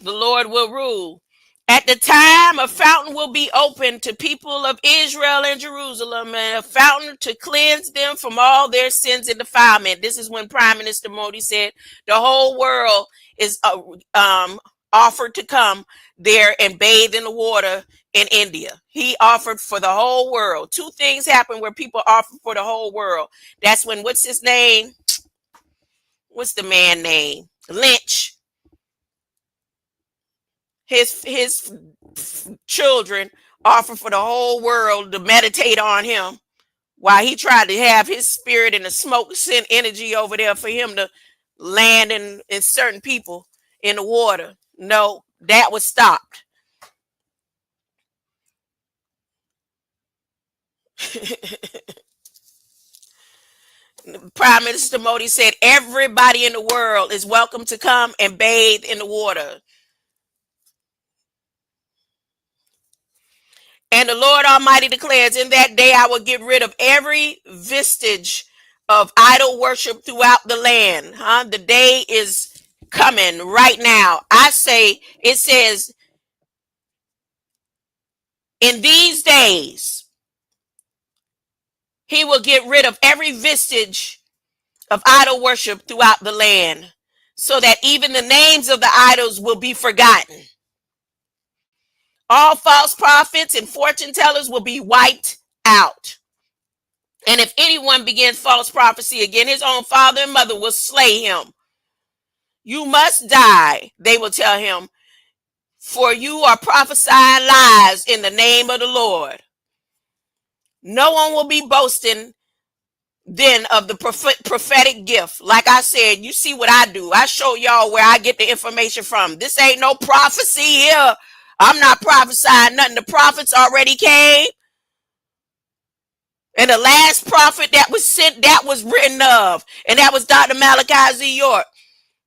The Lord will rule. At the time, a fountain will be opened to people of Israel and Jerusalem, and a fountain to cleanse them from all their sins and defilement. This is when Prime Minister Modi said the whole world is offered to come there and bathe in the water in India. He offered for the whole world. Two things happen where people offer for the whole world. That's when, what's his name? What's the man name? Lynch. His children offer for the whole world to meditate on him while he tried to have his spirit and the smoke send energy over there for him to land in certain people in the water. No, that was stopped. Prime Minister Modi said everybody in the world is welcome to come and bathe in the water. And the Lord Almighty declares, in that day I will get rid of every vestige of idol worship throughout the land. The day is coming right now. I say, it says, in these days, he will get rid of every vestige of idol worship throughout the land, so that even the names of the idols will be forgotten. All false prophets and fortune tellers will be wiped out. And if anyone begins false prophecy again, his own father and mother will slay him. You must die, they will tell him, for you are prophesying lies in the name of the Lord. No one will be boasting then of the prophetic gift. Like I said, you see what I do. I show y'all where I get the information from. This ain't no prophecy here. I'm not prophesying nothing. The prophets already came. And the last prophet that was sent, that was written of. And that was Dr. Malachi Z. York.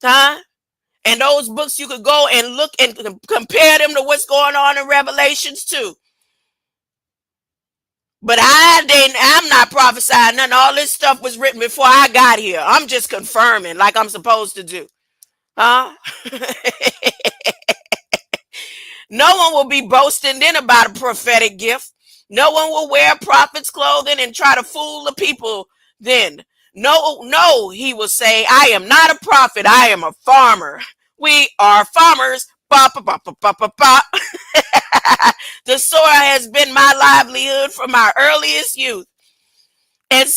And those books, you could go and look and compare them to what's going on in Revelations too. But I'm not prophesying nothing. All this stuff was written before I got here. I'm just confirming like I'm supposed to do. No one will be boasting then about a prophetic gift. No one will wear prophet's clothing and try to fool the people then. No, he will say, I am not a prophet. I am a farmer. We are farmers The sword has been my livelihood from my earliest youth. And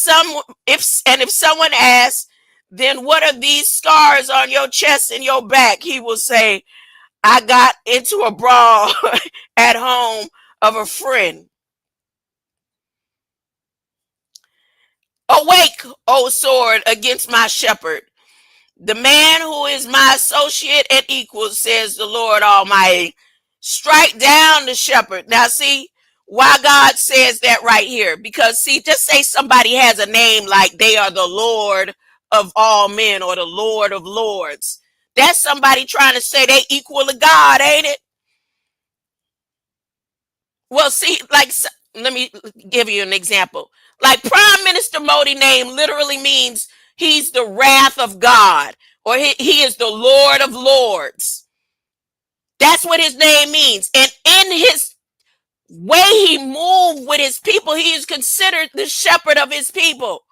if someone asks, then what are these scars on your chest and your back? He will say, I got into a brawl at home of a friend. Awake, O sword, against my shepherd, the man who is my associate and equal, says the Lord Almighty. Strike down the shepherd. Now, see why God says that right here. Because, see, just say somebody has a name like they are the Lord of all men or the Lord of lords. That's somebody trying to say they equal to God, ain't it? Well, see, like, let me give you an example. Like Prime Minister Modi name literally means he's the wrath of God, or he is the Lord of Lords. That's what his name means. And in his way he moved with his people, he is considered the shepherd of his people.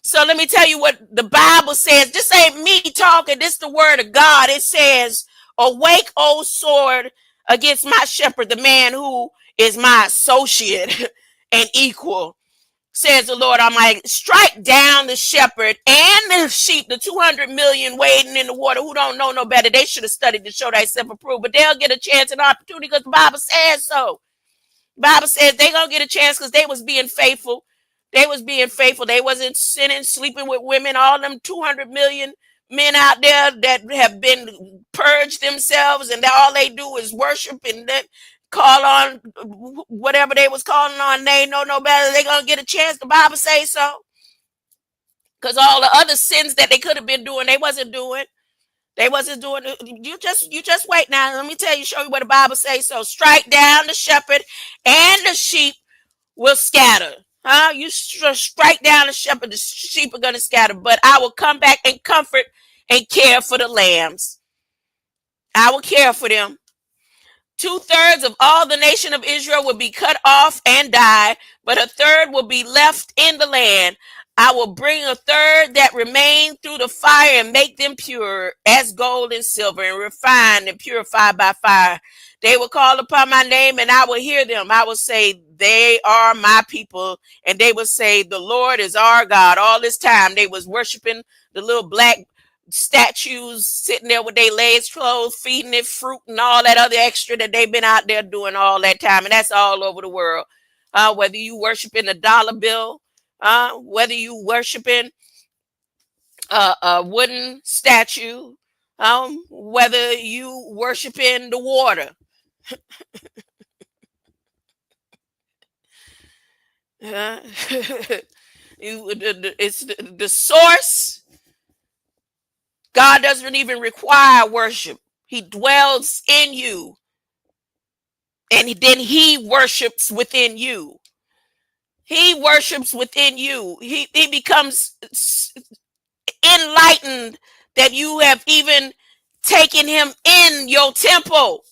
So let me tell you what the Bible says. This ain't me talking. This is the word of God. It says, awake, O sword, against my shepherd, the man who is my associate and equal, says the Lord Almighty. Strike down the shepherd and the sheep, the 200 million wading in the water who don't know no better. They should have studied to show thyself approved, but they'll get a chance and opportunity because the Bible says so. The Bible says they gonna get a chance because they was being faithful. They was being faithful. They wasn't sinning, sleeping with women. All them 200 million men out there that have been purged themselves, and all they do is worship and then call on whatever they was calling on. They know no better. They gonna get a chance. The Bible says so. Because all the other sins that they could have been doing, they wasn't doing. They wasn't doing. You just wait now. Let me tell you, show you what the Bible says. So strike down the shepherd, and the sheep will scatter. You strike down the shepherd, the sheep are going to scatter. But I will come back and comfort and care for the lambs. I will care for them. 2/3 of all the nation of Israel will be cut off and die, but 1/3 will be left in the land. I will bring 1/3 that remain through the fire and make them pure as gold and silver, and refined and purified by fire. They will call upon my name, and I will hear them. I will say, they are my people. And they will say, the Lord is our God. All this time they was worshiping the little black statues, sitting there with their legs closed, feeding it fruit and all that other extra that they've been out there doing all that time. And that's all over the world. Whether you worshiping a dollar bill, whether you worshiping a wooden statue, whether you worshiping the water. It's the source. God doesn't even require worship. He dwells in you, and then he worships within you. He worships within you. He becomes enlightened that you have even taken him in your temple.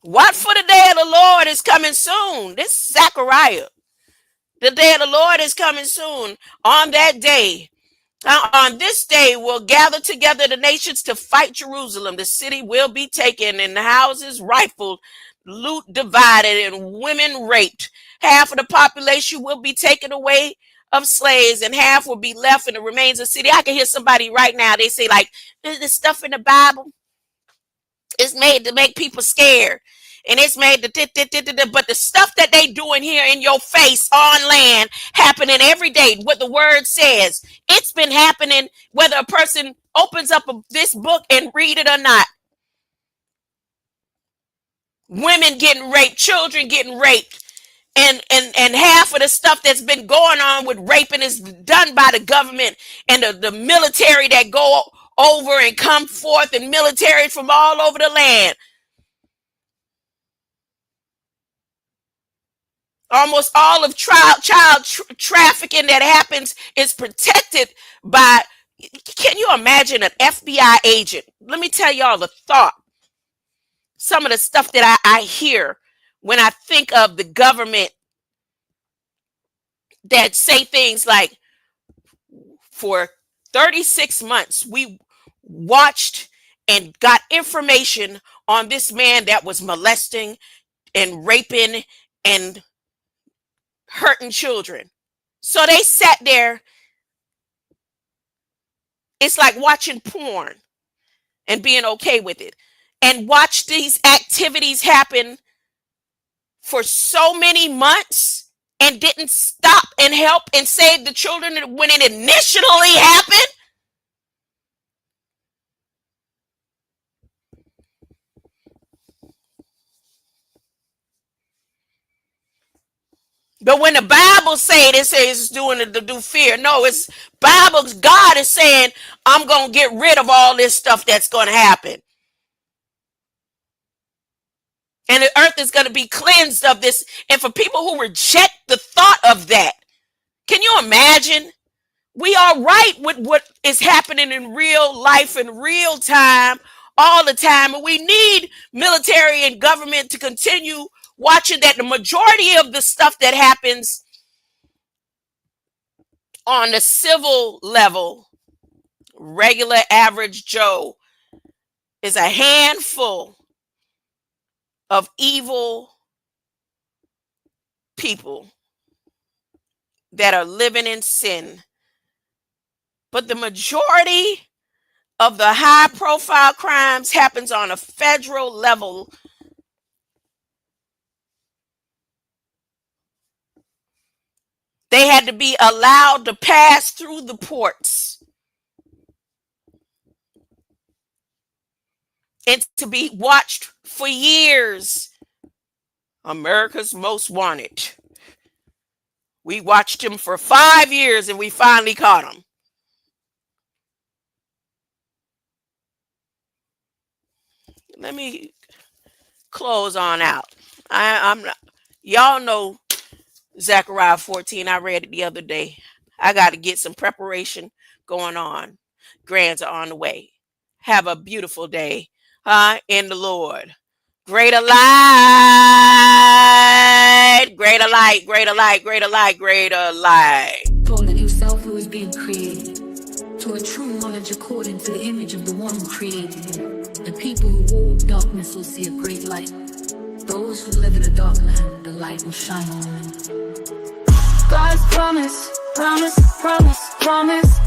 What for the day of the Lord is coming soon. This is Zechariah. The day of the Lord is coming soon. On that day, on this day, will gather together the nations to fight Jerusalem. The city will be taken, and the houses rifled, loot divided, and women raped. Half of the population will be taken away of slaves, and half will be left in the remains of the city. I can hear somebody right now. They say, like, this stuff in the Bible is made to make people scared. And it's made but the stuff that they doing here in your face on land, happening every day. What the word says, it's been happening whether a person opens up this book and read it or not. Women getting raped, children getting raped, and half of the stuff that's been going on with raping is done by the government and the military that go over and come forth, and military from all over the land. Almost all of child trafficking that happens is protected by. Can you imagine an FBI agent? Let me tell y'all the thought. Some of the stuff that I hear when I think of the government that say things like, For 36 months, we watched and got information on this man that was molesting and raping and hurting children. So they sat there. It's like watching porn and being okay with it, and watch these activities happen for so many months and didn't stop and help and save the children when it initially happened. But when the Bible says it's doing it to do fear, no, it's Bible's God is saying, I'm going to get rid of all this stuff that's going to happen. And the earth is going to be cleansed of this. And for people who reject the thought of that, can you imagine? We are right with what is happening in real life in real time all the time. And we need military and government to continue watching that. The majority of the stuff that happens on the civil level, regular average Joe, is a handful of evil people that are living in sin. But the majority of the high profile crimes happens on a federal level. They had to be allowed to pass through the ports and to be watched for years. America's Most Wanted. We watched him for 5 years and we finally caught him. Let me close on out. I'm not, y'all know Zechariah 14. I read it the other day. I got to get some preparation going on. Grands are on the way. Have a beautiful day in the Lord. Greater light, greater light, greater light, greater light, greater light.
Told that himself who is being created to a true knowledge according to the image of the one who created him. The people who walk darkness will see a great light. Those who live in a dark land, the light will shine on them. God's promise, promise, promise, promise.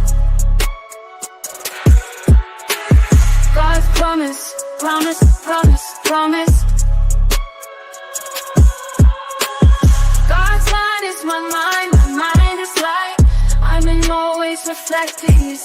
God's promise, promise, promise, promise. God's mind is my mind is light. I'm in always reflecting His